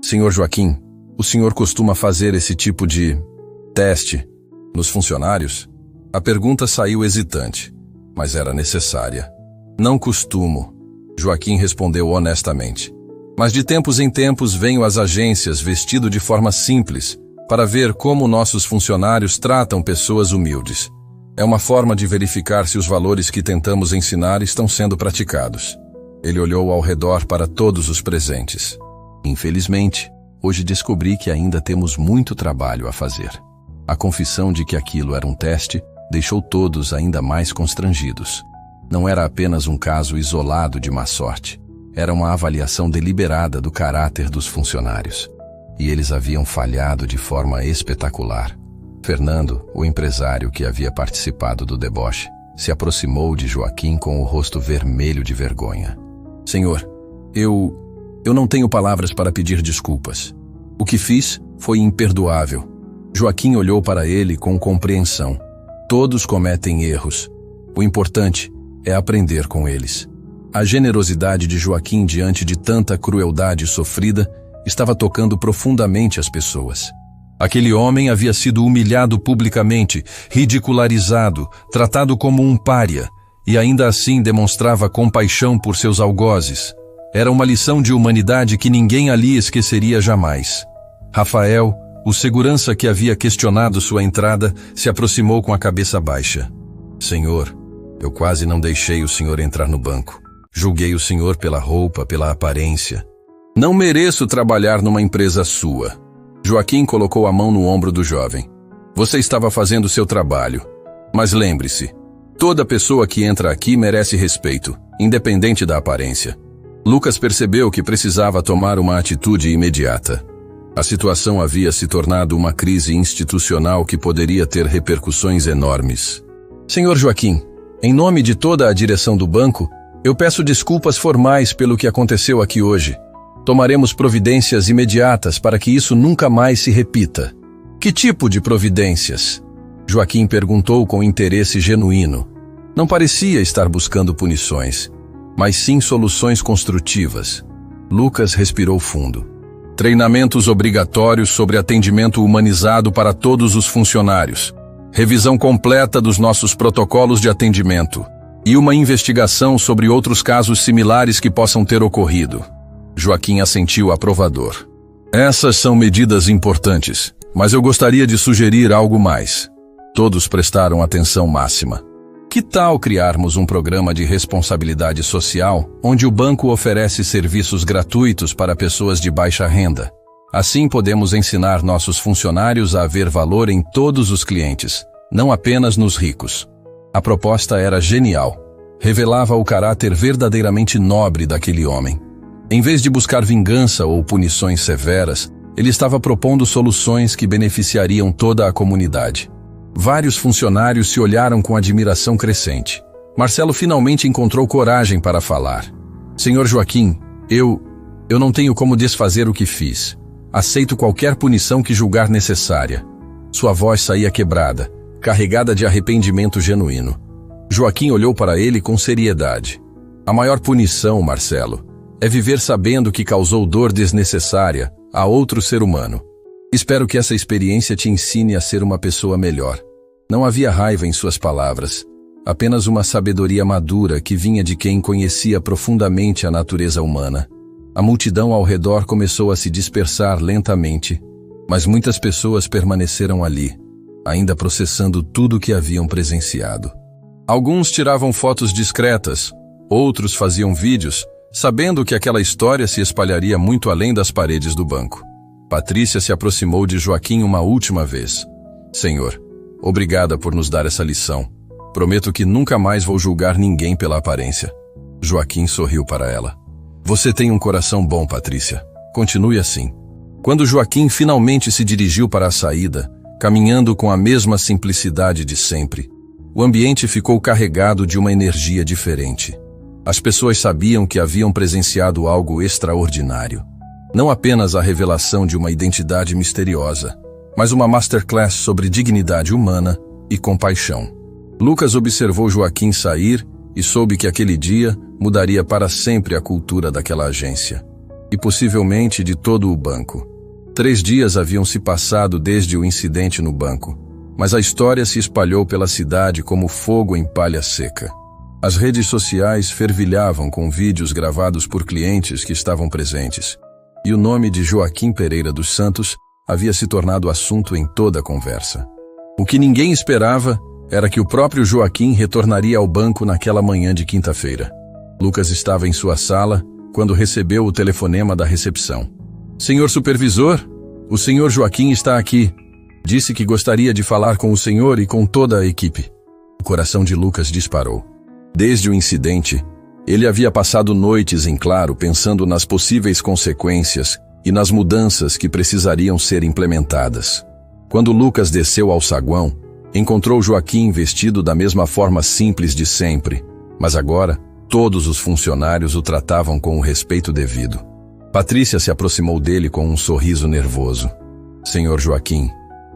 Senhor Joaquim, o senhor costuma fazer esse tipo de teste nos funcionários? A pergunta saiu hesitante, mas era necessária. Não costumo, Joaquim respondeu honestamente. Mas de tempos em tempos venho às agências vestido de forma simples para ver como nossos funcionários tratam pessoas humildes. É uma forma de verificar se os valores que tentamos ensinar estão sendo praticados. Ele olhou ao redor para todos os presentes. Infelizmente, hoje descobri que ainda temos muito trabalho a fazer. A confissão de que aquilo era um teste deixou todos ainda mais constrangidos. Não era apenas um caso isolado de má sorte. Era uma avaliação deliberada do caráter dos funcionários. E eles haviam falhado de forma espetacular. Fernando, o empresário que havia participado do deboche, se aproximou de Joaquim com o rosto vermelho de vergonha. Senhor, eu não tenho palavras para pedir desculpas. O que fiz foi imperdoável. Joaquim olhou para ele com compreensão. Todos cometem erros. O importante é aprender com eles. A generosidade de Joaquim diante de tanta crueldade sofrida estava tocando profundamente as pessoas. Aquele homem havia sido humilhado publicamente, ridicularizado, tratado como um pária, e ainda assim demonstrava compaixão por seus algozes. Era uma lição de humanidade que ninguém ali esqueceria jamais. Rafael, o segurança que havia questionado sua entrada, se aproximou com a cabeça baixa. Senhor, eu quase não deixei o senhor entrar no banco. Julguei o senhor pela roupa, pela aparência. Não mereço trabalhar numa empresa sua. Joaquim colocou a mão no ombro do jovem. Você estava fazendo seu trabalho. Mas lembre-se, toda pessoa que entra aqui merece respeito, independente da aparência. Lucas percebeu que precisava tomar uma atitude imediata. A situação havia se tornado uma crise institucional que poderia ter repercussões enormes. Senhor Joaquim, em nome de toda a direção do banco, eu peço desculpas formais pelo que aconteceu aqui hoje. Tomaremos providências imediatas para que isso nunca mais se repita. Que tipo de providências? Joaquim perguntou com interesse genuíno. Não parecia estar buscando punições, mas sim soluções construtivas. Lucas respirou fundo. Treinamentos obrigatórios sobre atendimento humanizado para todos os funcionários. Revisão completa dos nossos protocolos de atendimento. E uma investigação sobre outros casos similares que possam ter ocorrido. Joaquim assentiu aprovador. Essas são medidas importantes, mas eu gostaria de sugerir algo mais. Todos prestaram atenção máxima. Que tal criarmos um programa de responsabilidade social, onde o banco oferece serviços gratuitos para pessoas de baixa renda? Assim podemos ensinar nossos funcionários a ver valor em todos os clientes, não apenas nos ricos. A proposta era genial. Revelava o caráter verdadeiramente nobre daquele homem. Em vez de buscar vingança ou punições severas, ele estava propondo soluções que beneficiariam toda a comunidade. Vários funcionários se olharam com admiração crescente. Marcelo finalmente encontrou coragem para falar. Senhor Joaquim, eu não tenho como desfazer o que fiz. Aceito qualquer punição que julgar necessária. Sua voz saía quebrada, carregada de arrependimento genuíno. Joaquim olhou para ele com seriedade. A maior punição, Marcelo, é viver sabendo que causou dor desnecessária a outro ser humano. Espero que essa experiência te ensine a ser uma pessoa melhor. Não havia raiva em suas palavras, apenas uma sabedoria madura que vinha de quem conhecia profundamente a natureza humana. A multidão ao redor começou a se dispersar lentamente, mas muitas pessoas permaneceram ali, ainda processando tudo o que haviam presenciado. Alguns tiravam fotos discretas, outros faziam vídeos, sabendo que aquela história se espalharia muito além das paredes do banco. Patrícia se aproximou de Joaquim uma última vez. Senhor, obrigada por nos dar essa lição. Prometo que nunca mais vou julgar ninguém pela aparência. Joaquim sorriu para ela. Você tem um coração bom, Patrícia. Continue assim. Quando Joaquim finalmente se dirigiu para a saída, caminhando com a mesma simplicidade de sempre, o ambiente ficou carregado de uma energia diferente. As pessoas sabiam que haviam presenciado algo extraordinário. Não apenas a revelação de uma identidade misteriosa, mas uma masterclass sobre dignidade humana e compaixão. Lucas observou Joaquim sair e soube que aquele dia mudaria para sempre a cultura daquela agência, e possivelmente de todo o banco. 3 dias haviam se passado desde o incidente no banco, mas a história se espalhou pela cidade como fogo em palha seca. As redes sociais fervilhavam com vídeos gravados por clientes que estavam presentes, e o nome de Joaquim Pereira dos Santos havia se tornado assunto em toda a conversa. O que ninguém esperava era que o próprio Joaquim retornaria ao banco naquela manhã de quinta-feira. Lucas estava em sua sala quando recebeu o telefonema da recepção. Senhor supervisor, o senhor Joaquim está aqui. Disse que gostaria de falar com o senhor e com toda a equipe. O coração de Lucas disparou. Desde o incidente, ele havia passado noites em claro pensando nas possíveis consequências e nas mudanças que precisariam ser implementadas. Quando Lucas desceu ao saguão, encontrou Joaquim vestido da mesma forma simples de sempre, mas agora todos os funcionários o tratavam com o respeito devido. Patrícia se aproximou dele com um sorriso nervoso. Senhor Joaquim,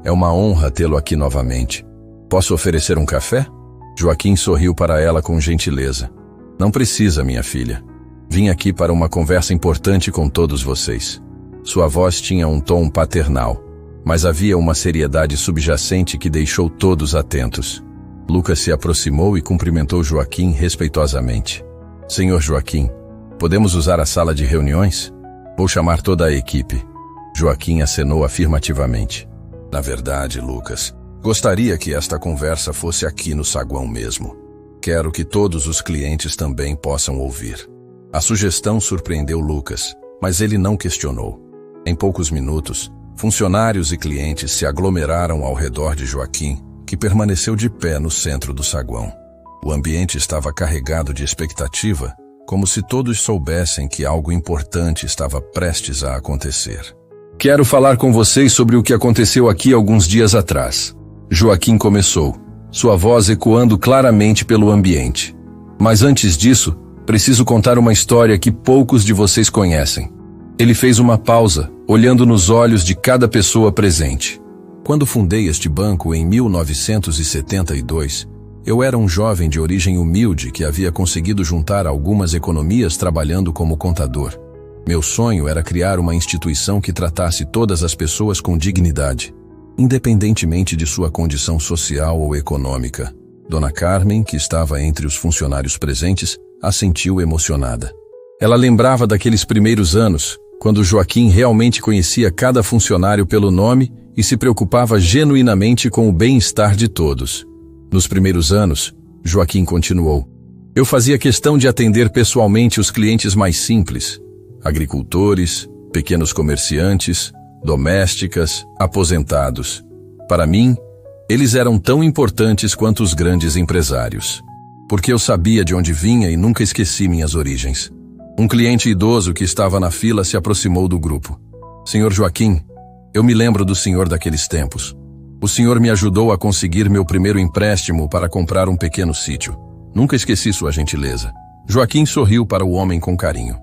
é uma honra tê-lo aqui novamente. Posso oferecer um café? Joaquim sorriu para ela com gentileza. Não precisa, minha filha. Vim aqui para uma conversa importante com todos vocês. Sua voz tinha um tom paternal, mas havia uma seriedade subjacente que deixou todos atentos. Lucas se aproximou e cumprimentou Joaquim respeitosamente. Senhor Joaquim, Podemos usar a sala de reuniões? Vou chamar toda a equipe. Joaquim acenou afirmativamente. Na verdade, Lucas, gostaria que esta conversa fosse aqui no saguão mesmo. Quero que todos os clientes também possam ouvir. A sugestão surpreendeu Lucas, mas ele não questionou. Em poucos minutos, funcionários e clientes se aglomeraram ao redor de Joaquim, que permaneceu de pé no centro do saguão. O ambiente estava carregado de expectativa, como se todos soubessem que algo importante estava prestes a acontecer. Quero falar com vocês sobre o que aconteceu aqui alguns dias atrás. Joaquim começou, sua voz ecoando claramente pelo ambiente. Mas antes disso, preciso contar uma história que poucos de vocês conhecem. Ele fez uma pausa, olhando nos olhos de cada pessoa presente. Quando fundei este banco em 1972, eu era um jovem de origem humilde que havia conseguido juntar algumas economias trabalhando como contador. Meu sonho era criar uma instituição que tratasse todas as pessoas com dignidade, independentemente de sua condição social ou econômica. Dona Carmen, que estava entre os funcionários presentes, assentiu emocionada. Ela lembrava daqueles primeiros anos, quando Joaquim realmente conhecia cada funcionário pelo nome e se preocupava genuinamente com o bem-estar de todos. Nos primeiros anos, Joaquim continuou. Eu fazia questão de atender pessoalmente os clientes mais simples, agricultores, pequenos comerciantes, domésticas, aposentados. Para mim, eles eram tão importantes quanto os grandes empresários. Porque eu sabia de onde vinha e nunca esqueci minhas origens. Um cliente idoso que estava na fila se aproximou do grupo. Senhor Joaquim, eu me lembro do senhor daqueles tempos. O senhor me ajudou a conseguir meu primeiro empréstimo para comprar um pequeno sítio. Nunca esqueci sua gentileza. Joaquim sorriu para o homem com carinho.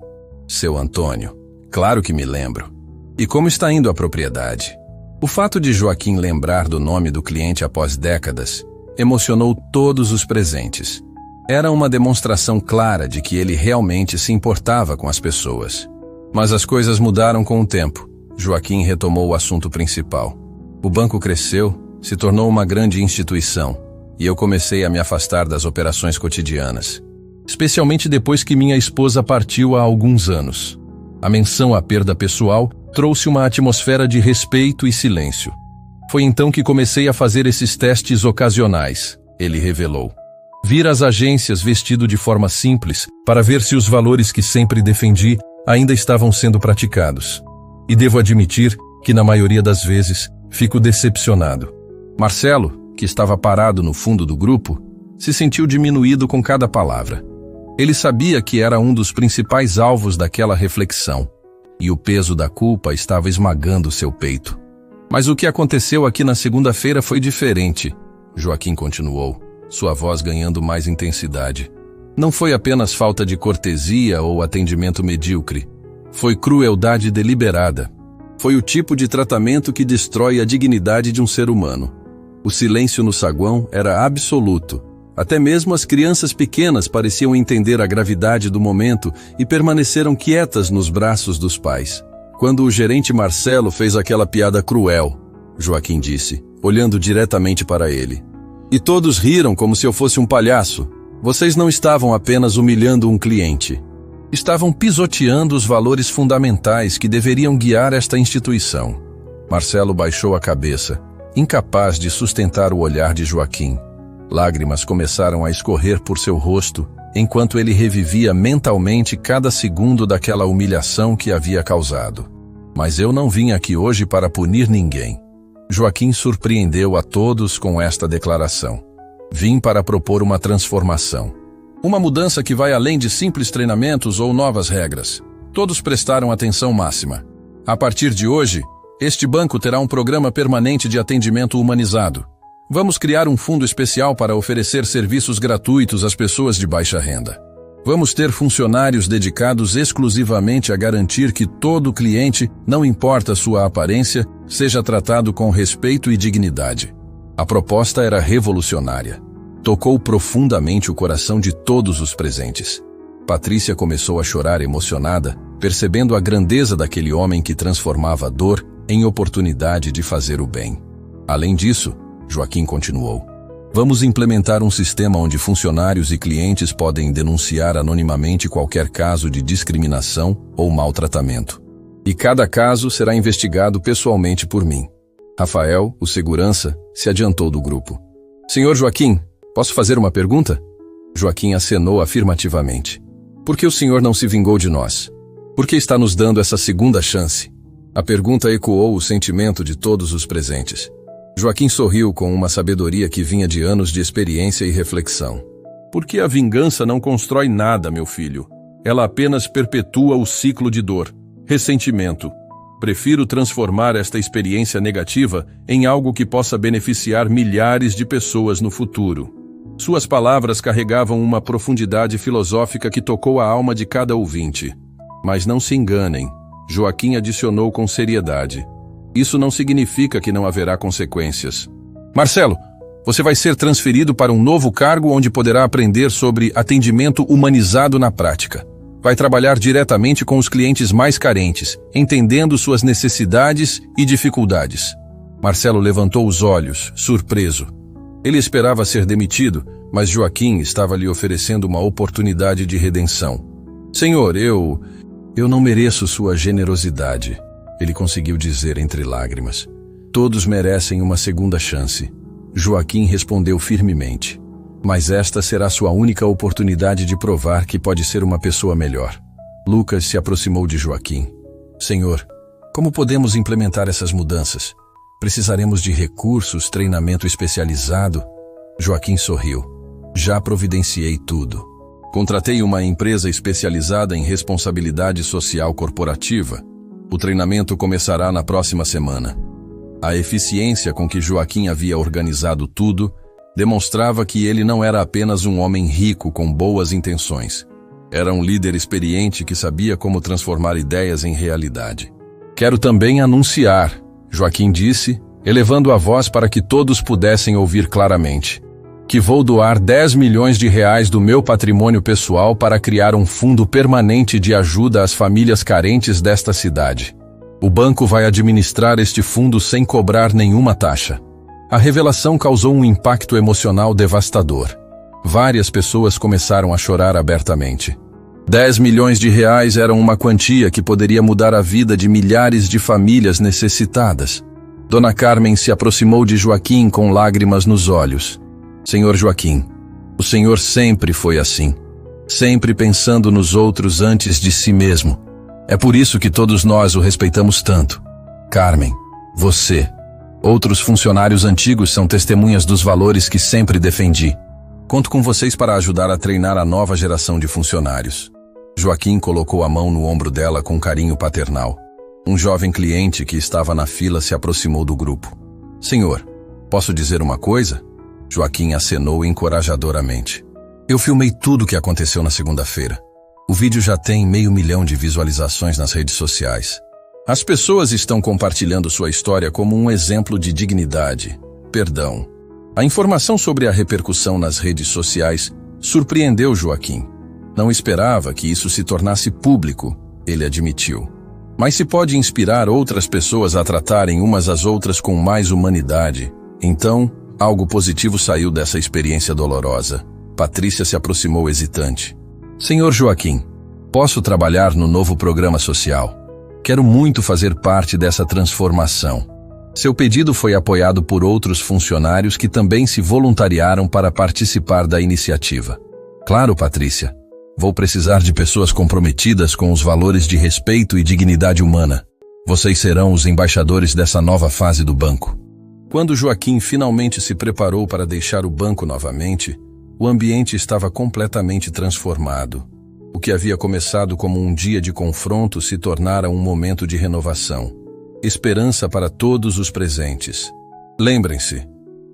Seu Antônio, claro que me lembro. E como está indo a propriedade? O fato de Joaquim lembrar do nome do cliente após décadas emocionou todos os presentes. Era uma demonstração clara de que ele realmente se importava com as pessoas. Mas as coisas mudaram com o tempo. Joaquim retomou o assunto principal. O banco cresceu, se tornou uma grande instituição, e eu comecei a me afastar das operações cotidianas. Especialmente depois que minha esposa partiu há alguns anos. A menção à perda pessoal trouxe uma atmosfera de respeito e silêncio. Foi então que comecei a fazer esses testes ocasionais, ele revelou. Vir às agências vestido de forma simples para ver se os valores que sempre defendi ainda estavam sendo praticados. E devo admitir que, na maioria das vezes, fico decepcionado. Marcelo, que estava parado no fundo do grupo, se sentiu diminuído com cada palavra. Ele sabia que era um dos principais alvos daquela reflexão, e o peso da culpa estava esmagando seu peito. Mas o que aconteceu aqui na segunda-feira foi diferente, Joaquim continuou, sua voz ganhando mais intensidade. Não foi apenas falta de cortesia ou atendimento medíocre. Foi crueldade deliberada. Foi o tipo de tratamento que destrói a dignidade de um ser humano. O silêncio no saguão era absoluto. Até mesmo as crianças pequenas pareciam entender a gravidade do momento e permaneceram quietas nos braços dos pais. Quando o gerente Marcelo fez aquela piada cruel, Joaquim disse, olhando diretamente para ele. E todos riram como se eu fosse um palhaço. Vocês não estavam apenas humilhando um cliente. Estavam pisoteando os valores fundamentais que deveriam guiar esta instituição. Marcelo baixou a cabeça, incapaz de sustentar o olhar de Joaquim. Lágrimas começaram a escorrer por seu rosto, enquanto ele revivia mentalmente cada segundo daquela humilhação que havia causado. Mas eu não vim aqui hoje para punir ninguém. Joaquim surpreendeu a todos com esta declaração. Vim para propor uma transformação. Uma mudança que vai além de simples treinamentos ou novas regras. Todos prestaram atenção máxima. A partir de hoje, este banco terá um programa permanente de atendimento humanizado. Vamos criar um fundo especial para oferecer serviços gratuitos às pessoas de baixa renda. Vamos ter funcionários dedicados exclusivamente a garantir que todo cliente, não importa sua aparência, seja tratado com respeito e dignidade. A proposta era revolucionária. Tocou profundamente o coração de todos os presentes. Patrícia começou a chorar emocionada, percebendo a grandeza daquele homem que transformava a dor em oportunidade de fazer o bem. Além disso, Joaquim continuou. Vamos implementar um sistema onde funcionários e clientes podem denunciar anonimamente qualquer caso de discriminação ou maltratamento. E cada caso será investigado pessoalmente por mim. Rafael, o segurança, se adiantou do grupo. Senhor Joaquim, posso fazer uma pergunta? Joaquim acenou afirmativamente. Por que o senhor não se vingou de nós? Por que está nos dando essa segunda chance? A pergunta ecoou o sentimento de todos os presentes. Joaquim sorriu com uma sabedoria que vinha de anos de experiência e reflexão. Porque a vingança não constrói nada, meu filho. Ela apenas perpetua o ciclo de dor, ressentimento. Prefiro transformar esta experiência negativa em algo que possa beneficiar milhares de pessoas no futuro. Suas palavras carregavam uma profundidade filosófica que tocou a alma de cada ouvinte. Mas não se enganem, Joaquim adicionou com seriedade. Isso não significa que não haverá consequências. Marcelo, você vai ser transferido para um novo cargo onde poderá aprender sobre atendimento humanizado na prática. Vai trabalhar diretamente com os clientes mais carentes, entendendo suas necessidades e dificuldades. Marcelo levantou os olhos, surpreso. Ele esperava ser demitido, mas Joaquim estava lhe oferecendo uma oportunidade de redenção. Senhor, eu não mereço sua generosidade. Ele conseguiu dizer entre lágrimas. Todos merecem uma segunda chance. Joaquim respondeu firmemente. Mas esta será sua única oportunidade de provar que pode ser uma pessoa melhor. Lucas se aproximou de Joaquim. Senhor, como podemos implementar essas mudanças? Precisaremos de recursos, treinamento especializado? Joaquim sorriu. Já providenciei tudo. Contratei uma empresa especializada em responsabilidade social corporativa. O treinamento começará na próxima semana. A eficiência com que Joaquim havia organizado tudo demonstrava que ele não era apenas um homem rico com boas intenções. Era um líder experiente que sabia como transformar ideias em realidade. Quero também anunciar, Joaquim disse, elevando a voz para que todos pudessem ouvir claramente, que vou doar 10 milhões de reais do meu patrimônio pessoal para criar um fundo permanente de ajuda às famílias carentes desta cidade. O banco vai administrar este fundo sem cobrar nenhuma taxa. A revelação causou um impacto emocional devastador. Várias pessoas começaram a chorar abertamente. 10 milhões de reais eram uma quantia que poderia mudar a vida de milhares de famílias necessitadas. Dona Carmen se aproximou de Joaquim com lágrimas nos olhos. Senhor Joaquim, o senhor sempre foi assim, sempre pensando nos outros antes de si mesmo. É por isso que todos nós o respeitamos tanto. Carmen, você, outros funcionários antigos são testemunhas dos valores que sempre defendi. Conto com vocês para ajudar a treinar a nova geração de funcionários. Joaquim colocou a mão no ombro dela com carinho paternal. Um jovem cliente que estava na fila se aproximou do grupo. Senhor, posso dizer uma coisa? Joaquim acenou encorajadoramente. Eu filmei tudo o que aconteceu na segunda-feira. O vídeo já tem 500 mil de visualizações nas redes sociais. As pessoas estão compartilhando sua história como um exemplo de dignidade, perdão. A informação sobre a repercussão nas redes sociais surpreendeu Joaquim. Não esperava que isso se tornasse público, ele admitiu. Mas se pode inspirar outras pessoas a tratarem umas às outras com mais humanidade, então algo positivo saiu dessa experiência dolorosa. Patrícia se aproximou hesitante. Senhor Joaquim, posso trabalhar no novo programa social? Quero muito fazer parte dessa transformação. Seu pedido foi apoiado por outros funcionários que também se voluntariaram para participar da iniciativa. Claro, Patrícia. Vou precisar de pessoas comprometidas com os valores de respeito e dignidade humana. Vocês serão os embaixadores dessa nova fase do banco. Quando Joaquim finalmente se preparou para deixar o banco novamente, o ambiente estava completamente transformado. O que havia começado como um dia de confronto se tornara um momento de renovação. Esperança para todos os presentes. Lembrem-se,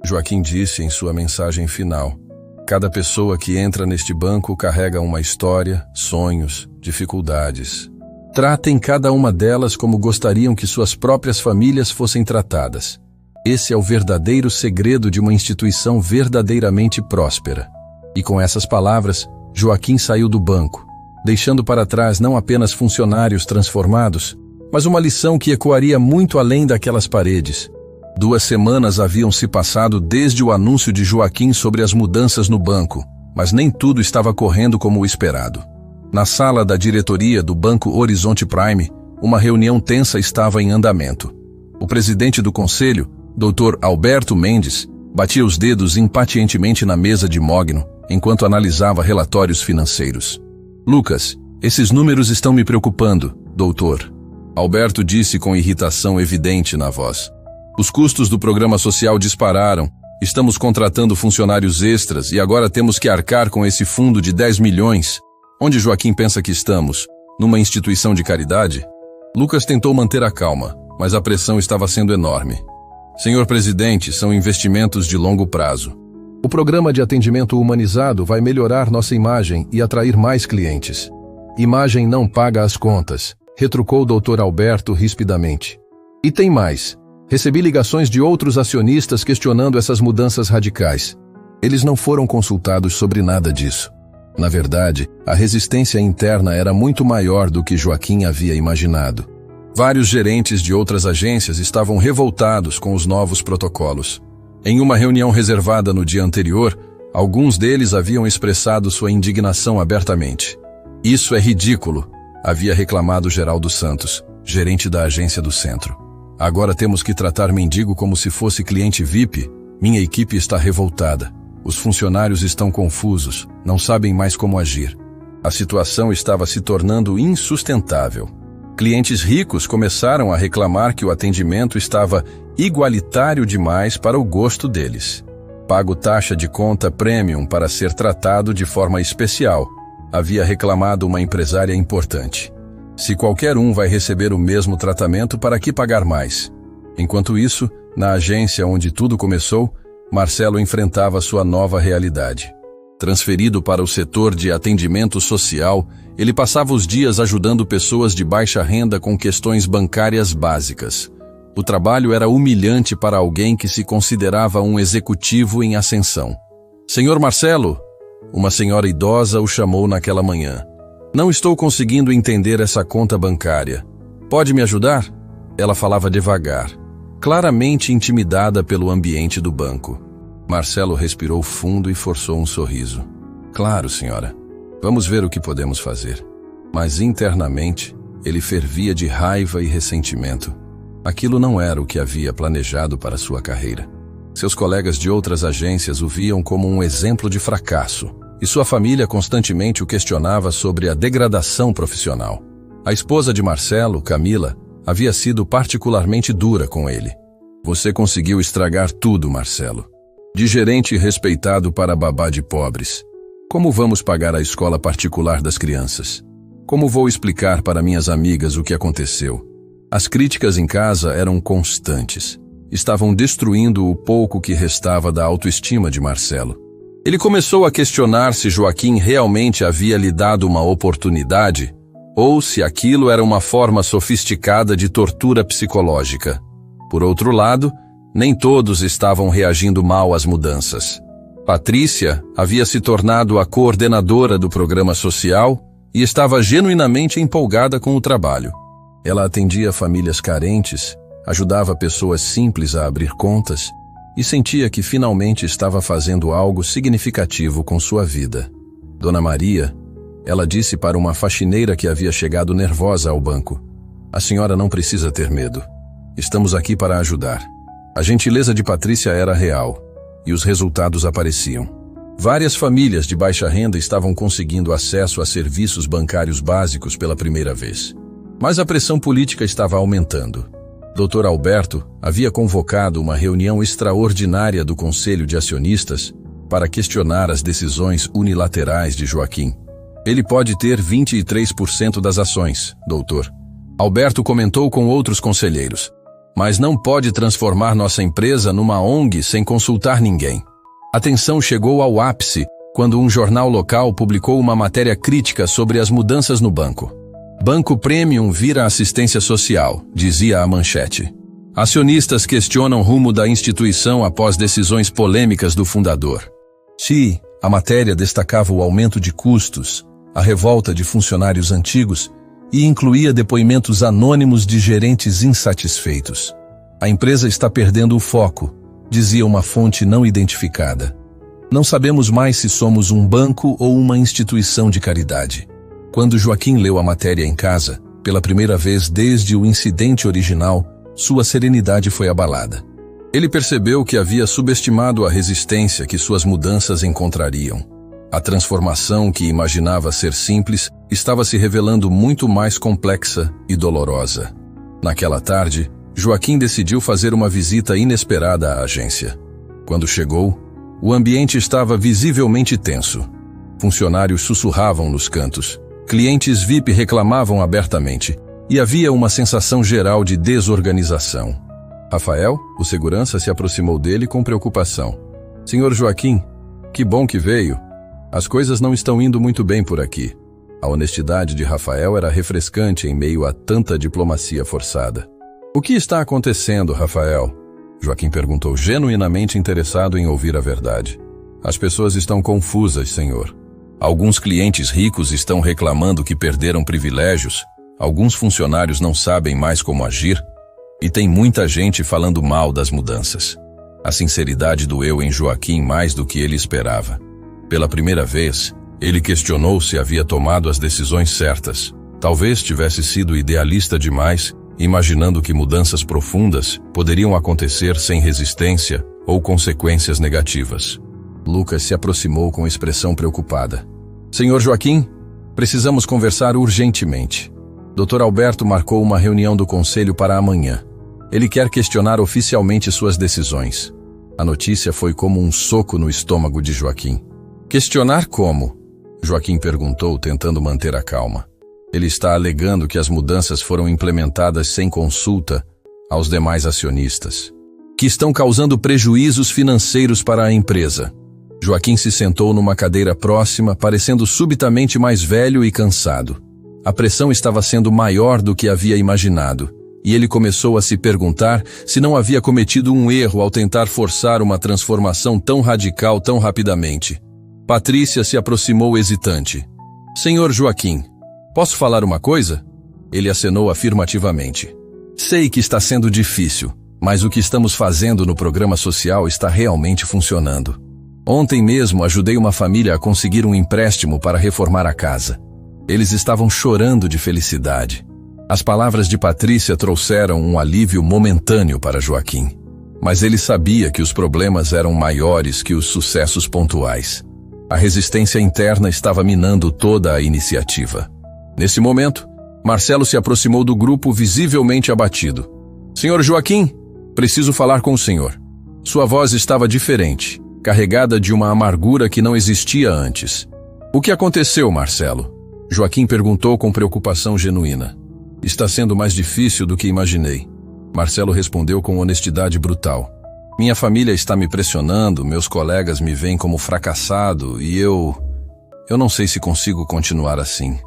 Joaquim disse em sua mensagem final, cada pessoa que entra neste banco carrega uma história, sonhos, dificuldades. Tratem cada uma delas como gostariam que suas próprias famílias fossem tratadas. Esse é o verdadeiro segredo de uma instituição verdadeiramente próspera. E com essas palavras, Joaquim saiu do banco, deixando para trás não apenas funcionários transformados, mas uma lição que ecoaria muito além daquelas paredes. 2 semanas haviam se passado desde o anúncio de Joaquim sobre as mudanças no banco, mas nem tudo estava correndo como o esperado. Na sala da diretoria do Banco Horizonte Prime, uma reunião tensa estava em andamento. O presidente do conselho, Dr. Alberto Mendes, batia os dedos impacientemente na mesa de mogno, enquanto analisava relatórios financeiros. Lucas, esses números estão me preocupando, doutor. Alberto disse com irritação evidente na voz. Os custos do programa social dispararam. Estamos contratando funcionários extras e agora temos que arcar com esse fundo de 10 milhões. Onde Joaquim pensa que estamos? Numa instituição de caridade? Lucas tentou manter a calma, mas a pressão estava sendo enorme. Senhor presidente, são investimentos de longo prazo. O programa de atendimento humanizado vai melhorar nossa imagem e atrair mais clientes. Imagem não paga as contas, retrucou o Dr. Alberto rispidamente. E tem mais. Recebi ligações de outros acionistas questionando essas mudanças radicais. Eles não foram consultados sobre nada disso. Na verdade, a resistência interna era muito maior do que Joaquim havia imaginado. Vários gerentes de outras agências estavam revoltados com os novos protocolos. Em uma reunião reservada no dia anterior, alguns deles haviam expressado sua indignação abertamente. Isso é ridículo, havia reclamado Geraldo Santos, gerente da agência do centro. Agora temos que tratar mendigo como se fosse cliente VIP. Minha equipe está revoltada. Os funcionários estão confusos, não sabem mais como agir. A situação estava se tornando insustentável. Clientes ricos começaram a reclamar que o atendimento estava igualitário demais para o gosto deles. Pago taxa de conta premium para ser tratado de forma especial, havia reclamado uma empresária importante. Se qualquer um vai receber o mesmo tratamento, para que pagar mais? Enquanto isso, na agência onde tudo começou, Marcelo enfrentava sua nova realidade. Transferido para o setor de atendimento social, ele passava os dias ajudando pessoas de baixa renda com questões bancárias básicas. O trabalho era humilhante para alguém que se considerava um executivo em ascensão. Senhor Marcelo, uma senhora idosa o chamou naquela manhã. Não estou conseguindo entender essa conta bancária. Pode me ajudar? Ela falava devagar, claramente intimidada pelo ambiente do banco. Marcelo respirou fundo e forçou um sorriso. Claro, senhora. Vamos ver o que podemos fazer. Mas internamente, ele fervia de raiva e ressentimento. Aquilo não era o que havia planejado para sua carreira. Seus colegas de outras agências o viam como um exemplo de fracasso, e sua família constantemente o questionava sobre a degradação profissional. A esposa de Marcelo, Camila, havia sido particularmente dura com ele. Você conseguiu estragar tudo, Marcelo. De gerente respeitado para babá de pobres. Como vamos pagar a escola particular das crianças? Como vou explicar para minhas amigas o que aconteceu? As críticas em casa eram constantes. Estavam destruindo o pouco que restava da autoestima de Marcelo. Ele começou a questionar se Joaquim realmente havia lhe dado uma oportunidade ou se aquilo era uma forma sofisticada de tortura psicológica. Por outro lado, nem todos estavam reagindo mal às mudanças. Patrícia havia se tornado a coordenadora do programa social e estava genuinamente empolgada com o trabalho. Ela atendia famílias carentes, ajudava pessoas simples a abrir contas e sentia que finalmente estava fazendo algo significativo com sua vida. Dona Maria, ela disse para uma faxineira que havia chegado nervosa ao banco: "A senhora não precisa ter medo. Estamos aqui para ajudar." A gentileza de Patrícia era real, e os resultados apareciam. Várias famílias de baixa renda estavam conseguindo acesso a serviços bancários básicos pela primeira vez. Mas a pressão política estava aumentando. Dr. Alberto havia convocado uma reunião extraordinária do Conselho de Acionistas para questionar as decisões unilaterais de Joaquim. Ele pode ter 23% das ações, doutor. Alberto comentou com outros conselheiros, mas não pode transformar nossa empresa numa ONG sem consultar ninguém. A tensão chegou ao ápice quando um jornal local publicou uma matéria crítica sobre as mudanças no banco. Banco Premium vira assistência social, dizia a manchete. Acionistas questionam o rumo da instituição após decisões polêmicas do fundador. Sim, a matéria destacava o aumento de custos, a revolta de funcionários antigos e incluía depoimentos anônimos de gerentes insatisfeitos. A empresa está perdendo o foco, dizia uma fonte não identificada. Não sabemos mais se somos um banco ou uma instituição de caridade. Quando Joaquim leu a matéria em casa, pela primeira vez desde o incidente original, sua serenidade foi abalada. Ele percebeu que havia subestimado a resistência que suas mudanças encontrariam. A transformação que imaginava ser simples estava se revelando muito mais complexa e dolorosa. Naquela tarde, Joaquim decidiu fazer uma visita inesperada à agência. Quando chegou, o ambiente estava visivelmente tenso. Funcionários sussurravam nos cantos, clientes VIP reclamavam abertamente, e havia uma sensação geral de desorganização. Rafael, o segurança, se aproximou dele com preocupação. Senhor Joaquim, que bom que veio. As coisas não estão indo muito bem por aqui. A honestidade de Rafael era refrescante em meio a tanta diplomacia forçada. O que está acontecendo, Rafael? Joaquim perguntou, genuinamente interessado em ouvir a verdade. As pessoas estão confusas, senhor. Alguns clientes ricos estão reclamando que perderam privilégios, alguns funcionários não sabem mais como agir, e tem muita gente falando mal das mudanças. A sinceridade doeu em Joaquim mais do que ele esperava. Pela primeira vez, ele questionou se havia tomado as decisões certas. Talvez tivesse sido idealista demais, imaginando que mudanças profundas poderiam acontecer sem resistência ou consequências negativas. Lucas se aproximou com expressão preocupada. Senhor Joaquim, precisamos conversar urgentemente. Dr. Alberto marcou uma reunião do conselho para amanhã. Ele quer questionar oficialmente suas decisões. A notícia foi como um soco no estômago de Joaquim. Questionar como? Joaquim perguntou, tentando manter a calma. Ele está alegando que as mudanças foram implementadas sem consulta aos demais acionistas, que estão causando prejuízos financeiros para a empresa. Joaquim se sentou numa cadeira próxima, parecendo subitamente mais velho e cansado. A pressão estava sendo maior do que havia imaginado, e ele começou a se perguntar se não havia cometido um erro ao tentar forçar uma transformação tão radical tão rapidamente. Patrícia se aproximou hesitante. Senhor Joaquim, posso falar uma coisa? Ele acenou afirmativamente. Sei que está sendo difícil, mas o que estamos fazendo no programa social está realmente funcionando. Ontem mesmo ajudei uma família a conseguir um empréstimo para reformar a casa. Eles estavam chorando de felicidade. As palavras de Patrícia trouxeram um alívio momentâneo para Joaquim. Mas ele sabia que os problemas eram maiores que os sucessos pontuais. A resistência interna estava minando toda a iniciativa. Nesse momento, Marcelo se aproximou do grupo visivelmente abatido. Senhor Joaquim, preciso falar com o senhor. Sua voz estava diferente, carregada de uma amargura que não existia antes. O que aconteceu, Marcelo? Joaquim perguntou com preocupação genuína. Está sendo mais difícil do que imaginei. Marcelo respondeu com honestidade brutal. Minha família está me pressionando, meus colegas me veem como fracassado e eu não sei se consigo continuar assim.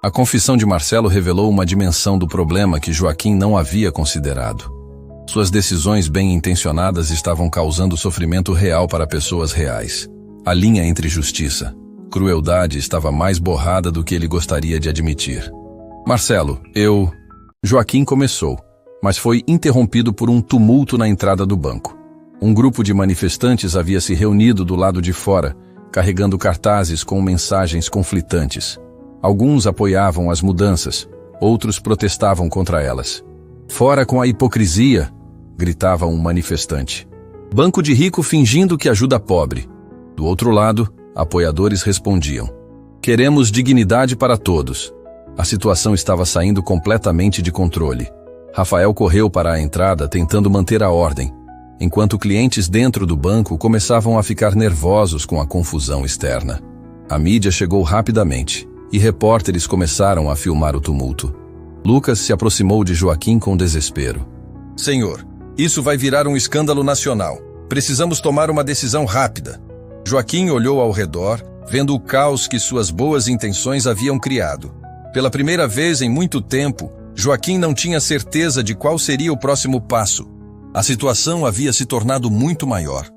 A confissão de Marcelo revelou uma dimensão do problema que Joaquim não havia considerado. Suas decisões bem-intencionadas estavam causando sofrimento real para pessoas reais. A linha entre justiça e crueldade estava mais borrada do que ele gostaria de admitir. Marcelo, Joaquim começou, mas foi interrompido por um tumulto na entrada do banco. Um grupo de manifestantes havia se reunido do lado de fora, carregando cartazes com mensagens conflitantes. Alguns apoiavam as mudanças, outros protestavam contra elas. Fora com a hipocrisia, gritava um manifestante. Banco de rico fingindo que ajuda pobre. Do outro lado, apoiadores respondiam. Queremos dignidade para todos. A situação estava saindo completamente de controle. Rafael correu para a entrada tentando manter a ordem, enquanto clientes dentro do banco começavam a ficar nervosos com a confusão externa. A mídia chegou rapidamente, e repórteres começaram a filmar o tumulto. Lucas se aproximou de Joaquim com desespero. Senhor, isso vai virar um escândalo nacional. Precisamos tomar uma decisão rápida. Joaquim olhou ao redor, vendo o caos que suas boas intenções haviam criado. Pela primeira vez em muito tempo, Joaquim não tinha certeza de qual seria o próximo passo. A situação havia se tornado muito maior,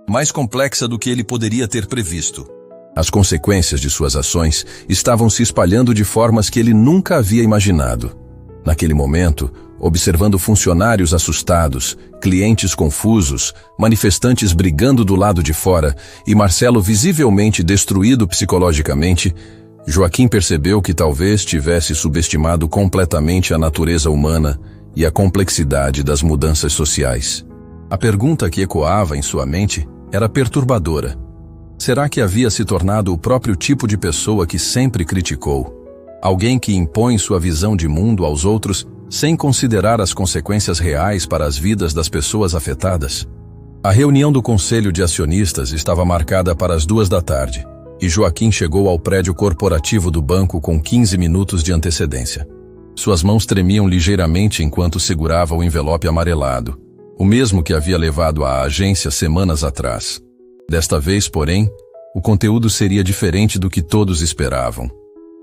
mais complexa do que ele poderia ter previsto. As consequências de suas ações estavam se espalhando de formas que ele nunca havia imaginado. Naquele momento, observando funcionários assustados, clientes confusos, manifestantes brigando do lado de fora e Marcelo visivelmente destruído psicologicamente, Joaquim percebeu que talvez tivesse subestimado completamente a natureza humana e a complexidade das mudanças sociais. A pergunta que ecoava em sua mente era perturbadora. Será que havia se tornado o próprio tipo de pessoa que sempre criticou? Alguém que impõe sua visão de mundo aos outros sem considerar as consequências reais para as vidas das pessoas afetadas? A reunião do Conselho de Acionistas estava marcada para as 2 da tarde e Joaquim chegou ao prédio corporativo do banco com 15 minutos de antecedência. Suas mãos tremiam ligeiramente enquanto segurava o envelope amarelado, o mesmo que havia levado à agência semanas atrás. Desta vez, porém, o conteúdo seria diferente do que todos esperavam.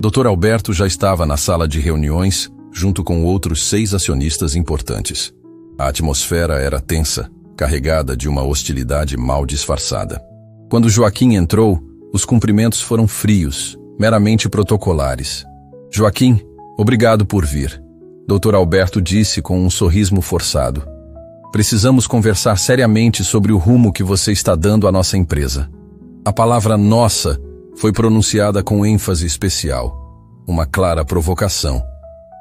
Dr. Alberto já estava na sala de reuniões, junto com outros 6 acionistas importantes. A atmosfera era tensa, carregada de uma hostilidade mal disfarçada. Quando Joaquim entrou, os cumprimentos foram frios, meramente protocolares. Joaquim, obrigado por vir, Dr. Alberto disse com um sorriso forçado. Precisamos conversar seriamente sobre o rumo que você está dando à nossa empresa. A palavra nossa foi pronunciada com ênfase especial, uma clara provocação.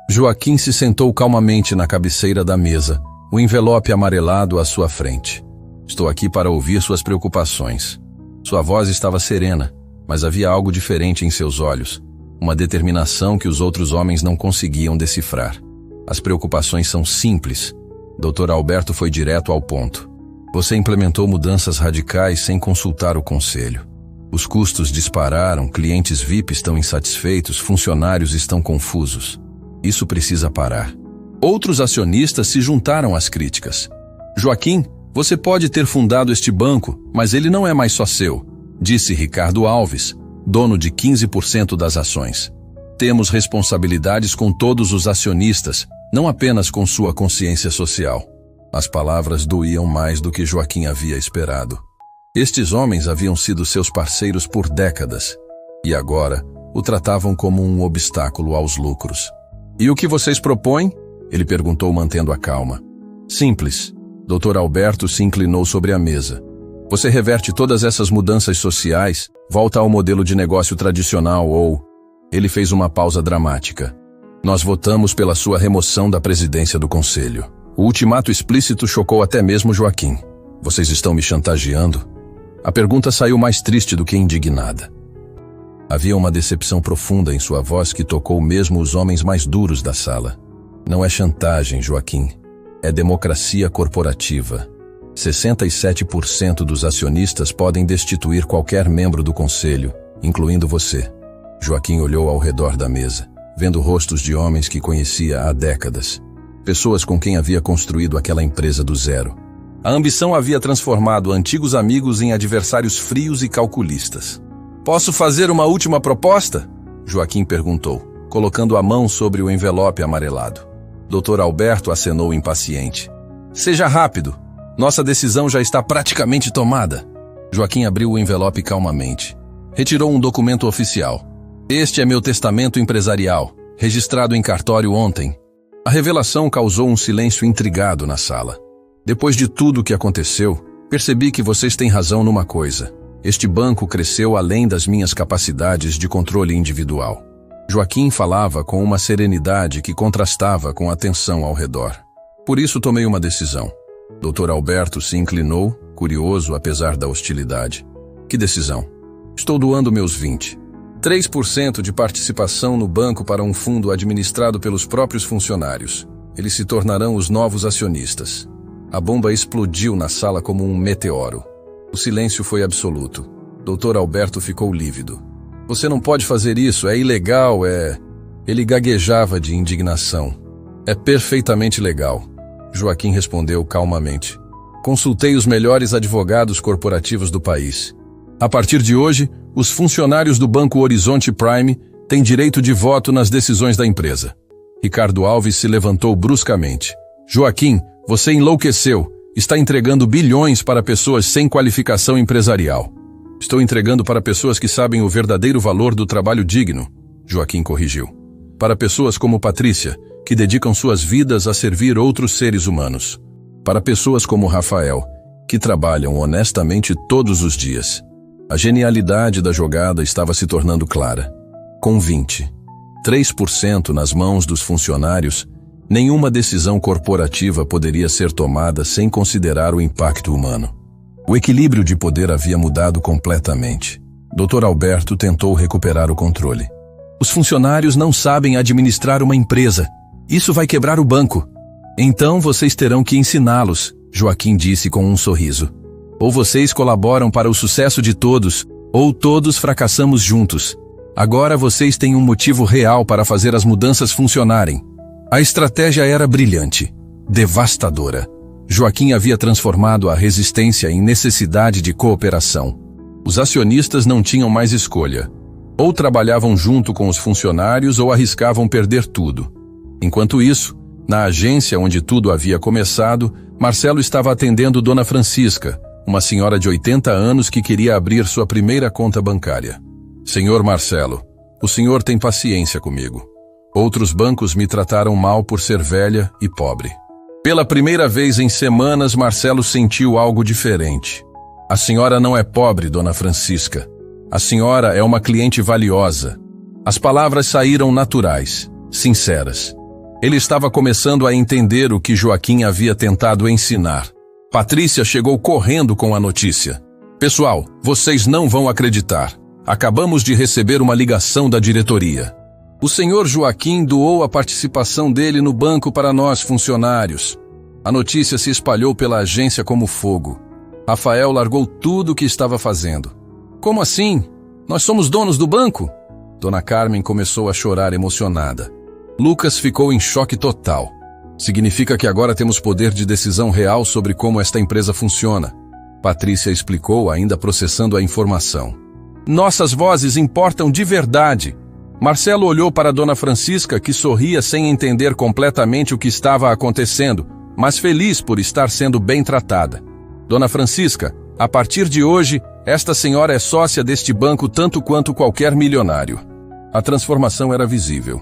Joaquim se sentou calmamente na cabeceira da mesa, o envelope amarelado à sua frente. Estou aqui para ouvir suas preocupações. Sua voz estava serena, mas havia algo diferente em seus olhos, uma determinação que os outros homens não conseguiam decifrar. As preocupações são simples. Dr. Alberto foi direto ao ponto. Você implementou mudanças radicais sem consultar o conselho. Os custos dispararam, clientes VIP estão insatisfeitos, funcionários estão confusos. Isso precisa parar. Outros acionistas se juntaram às críticas. Joaquim, você pode ter fundado este banco, mas ele não é mais só seu, disse Ricardo Alves, dono de 15% das ações. Temos responsabilidades com todos os acionistas, não apenas com sua consciência social. As palavras doíam mais do que Joaquim havia esperado. Estes homens haviam sido seus parceiros por décadas, e agora o tratavam como um obstáculo aos lucros. E o que vocês propõem? Ele perguntou mantendo a calma. Simples. Dr. Alberto se inclinou sobre a mesa. Você reverte todas essas mudanças sociais, volta ao modelo de negócio tradicional ou... Ele fez uma pausa dramática. Nós votamos pela sua remoção da presidência do conselho. O ultimato explícito chocou até mesmo Joaquim. Vocês estão me chantageando? A pergunta saiu mais triste do que indignada. Havia uma decepção profunda em sua voz que tocou mesmo os homens mais duros da sala. Não é chantagem, Joaquim. É democracia corporativa. 67% dos acionistas podem destituir qualquer membro do conselho, incluindo você. Joaquim olhou ao redor da mesa, vendo rostos de homens que conhecia há décadas. Pessoas com quem havia construído aquela empresa do zero. A ambição havia transformado antigos amigos em adversários frios e calculistas. Posso fazer uma última proposta? Joaquim perguntou, colocando a mão sobre o envelope amarelado. Dr. Alberto acenou impaciente. Seja rápido. Nossa decisão já está praticamente tomada. Joaquim abriu o envelope calmamente. Retirou um documento oficial. Este é meu testamento empresarial, registrado em cartório ontem. A revelação causou um silêncio intrigado na sala. Depois de tudo o que aconteceu, percebi que vocês têm razão numa coisa. Este banco cresceu além das minhas capacidades de controle individual. Joaquim falava com uma serenidade que contrastava com a tensão ao redor. Por isso tomei uma decisão. Dr. Alberto se inclinou, curioso apesar da hostilidade. Que decisão? Estou doando meus 3% de participação no banco para um fundo administrado pelos próprios funcionários. Eles se tornarão os novos acionistas. A bomba explodiu na sala como um meteoro. O silêncio foi absoluto. Dr. Alberto ficou lívido. Você não pode fazer isso, é ilegal, Ele gaguejava de indignação. É perfeitamente legal. Joaquim respondeu calmamente. Consultei os melhores advogados corporativos do país. A partir de hoje, os funcionários do Banco Horizonte Prime têm direito de voto nas decisões da empresa. Ricardo Alves se levantou bruscamente. Joaquim, você enlouqueceu. Está entregando bilhões para pessoas sem qualificação empresarial. Estou entregando para pessoas que sabem o verdadeiro valor do trabalho digno, Joaquim corrigiu. Para pessoas como Patrícia, que dedicam suas vidas a servir outros seres humanos. Para pessoas como Rafael, que trabalham honestamente todos os dias, a genialidade da jogada estava se tornando clara. Com 23% nas mãos dos funcionários, nenhuma decisão corporativa poderia ser tomada sem considerar o impacto humano. O equilíbrio de poder havia mudado completamente. Dr. Alberto tentou recuperar o controle. Os funcionários não sabem administrar uma empresa. Isso vai quebrar o banco. Então vocês terão que ensiná-los, Joaquim disse com um sorriso. Ou vocês colaboram para o sucesso de todos, ou todos fracassamos juntos. Agora vocês têm um motivo real para fazer as mudanças funcionarem. A estratégia era brilhante, devastadora. Joaquim havia transformado a resistência em necessidade de cooperação. Os acionistas não tinham mais escolha. Ou trabalhavam junto com os funcionários ou arriscavam perder tudo. Enquanto isso, na agência onde tudo havia começado, Marcelo estava atendendo Dona Francisca, uma senhora de 80 anos que queria abrir sua primeira conta bancária. Senhor Marcelo, o senhor tem paciência comigo. Outros bancos me trataram mal por ser velha e pobre. Pela primeira vez em semanas, Marcelo sentiu algo diferente. A senhora não é pobre, Dona Francisca. A senhora é uma cliente valiosa. As palavras saíram naturais, sinceras. Ele estava começando a entender o que Joaquim havia tentado ensinar. Patrícia chegou correndo com a notícia. Pessoal, vocês não vão acreditar. Acabamos de receber uma ligação da diretoria. O senhor Joaquim doou a participação dele no banco para nós, funcionários. A notícia se espalhou pela agência como fogo. Rafael largou tudo o que estava fazendo. Como assim? Nós somos donos do banco? Dona Carmen começou a chorar emocionada. Lucas ficou em choque total. Significa que agora temos poder de decisão real sobre como esta empresa funciona. Patrícia explicou, ainda processando a informação. Nossas vozes importam de verdade. Marcelo olhou para Dona Francisca, que sorria sem entender completamente o que estava acontecendo, mas feliz por estar sendo bem tratada. Dona Francisca, a partir de hoje, esta senhora é sócia deste banco tanto quanto qualquer milionário. A transformação era visível.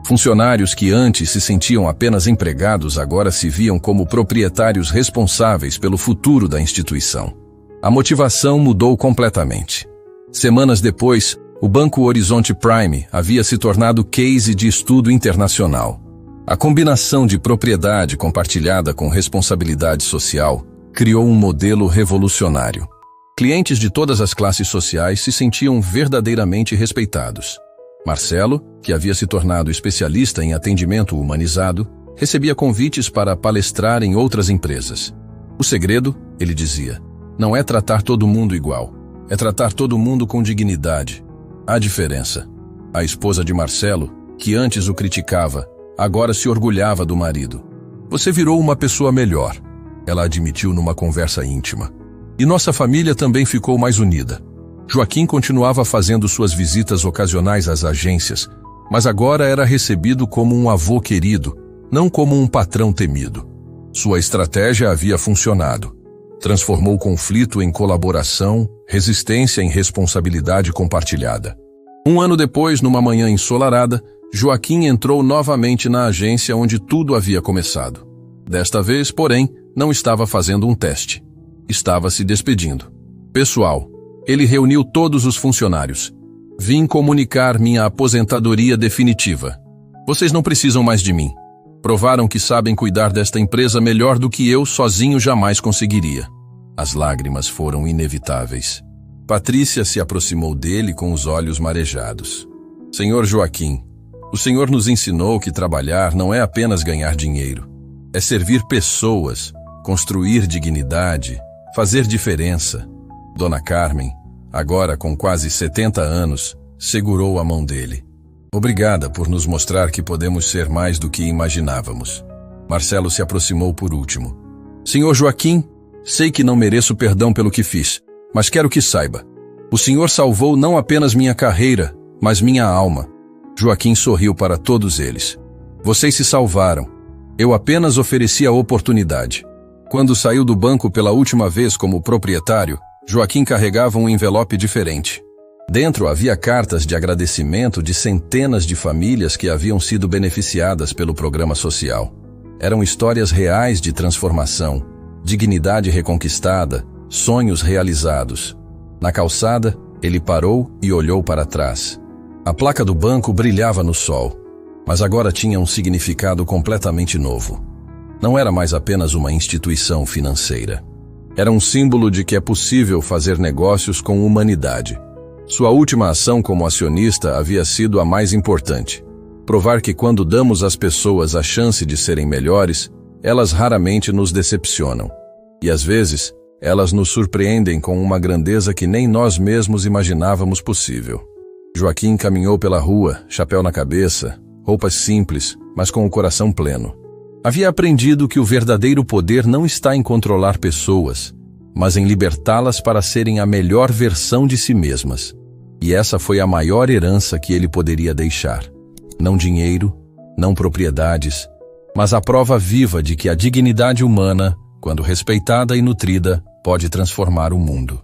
Funcionários que antes se sentiam apenas empregados agora se viam como proprietários responsáveis pelo futuro da instituição. A motivação mudou completamente. Semanas depois, o Banco Horizonte Prime havia se tornado case de estudo internacional. A combinação de propriedade compartilhada com responsabilidade social criou um modelo revolucionário. Clientes de todas as classes sociais se sentiam verdadeiramente respeitados. Marcelo, que havia se tornado especialista em atendimento humanizado, recebia convites para palestrar em outras empresas. O segredo, ele dizia, não é tratar todo mundo igual, é tratar todo mundo com dignidade. Há diferença. A esposa de Marcelo, que antes o criticava, agora se orgulhava do marido. Você virou uma pessoa melhor, ela admitiu numa conversa íntima. E nossa família também ficou mais unida. Joaquim continuava fazendo suas visitas ocasionais às agências, mas agora era recebido como um avô querido, não como um patrão temido. Sua estratégia havia funcionado. Transformou conflito em colaboração, resistência em responsabilidade compartilhada. Um ano depois, numa manhã ensolarada, Joaquim entrou novamente na agência onde tudo havia começado. Desta vez, porém, não estava fazendo um teste. Estava se despedindo. Pessoal, ele reuniu todos os funcionários. Vim comunicar minha aposentadoria definitiva. Vocês não precisam mais de mim. Provaram que sabem cuidar desta empresa melhor do que eu sozinho jamais conseguiria. As lágrimas foram inevitáveis. Patrícia se aproximou dele com os olhos marejados. Senhor Joaquim, o senhor nos ensinou que trabalhar não é apenas ganhar dinheiro. É servir pessoas, construir dignidade, fazer diferença. Dona Carmen, agora com quase 70 anos, segurou a mão dele. Obrigada por nos mostrar que podemos ser mais do que imaginávamos. Marcelo se aproximou por último. Senhor Joaquim, sei que não mereço perdão pelo que fiz, mas quero que saiba. O senhor salvou não apenas minha carreira, mas minha alma. Joaquim sorriu para todos eles. Vocês se salvaram. Eu apenas ofereci a oportunidade. Quando saiu do banco pela última vez como proprietário, Joaquim carregava um envelope diferente. Dentro havia cartas de agradecimento de centenas de famílias que haviam sido beneficiadas pelo programa social. Eram histórias reais de transformação, dignidade reconquistada, sonhos realizados. Na calçada, ele parou e olhou para trás. A placa do banco brilhava no sol, mas agora tinha um significado completamente novo. Não era mais apenas uma instituição financeira. Era um símbolo de que é possível fazer negócios com humanidade. Sua última ação como acionista havia sido a mais importante. Provar que quando damos às pessoas a chance de serem melhores, elas raramente nos decepcionam. E às vezes, elas nos surpreendem com uma grandeza que nem nós mesmos imaginávamos possível. Joaquim caminhou pela rua, chapéu na cabeça, roupas simples, mas com o coração pleno. Havia aprendido que o verdadeiro poder não está em controlar pessoas, mas em libertá-las para serem a melhor versão de si mesmas. E essa foi a maior herança que ele poderia deixar. Não dinheiro, não propriedades, mas a prova viva de que a dignidade humana, quando respeitada e nutrida, pode transformar o mundo.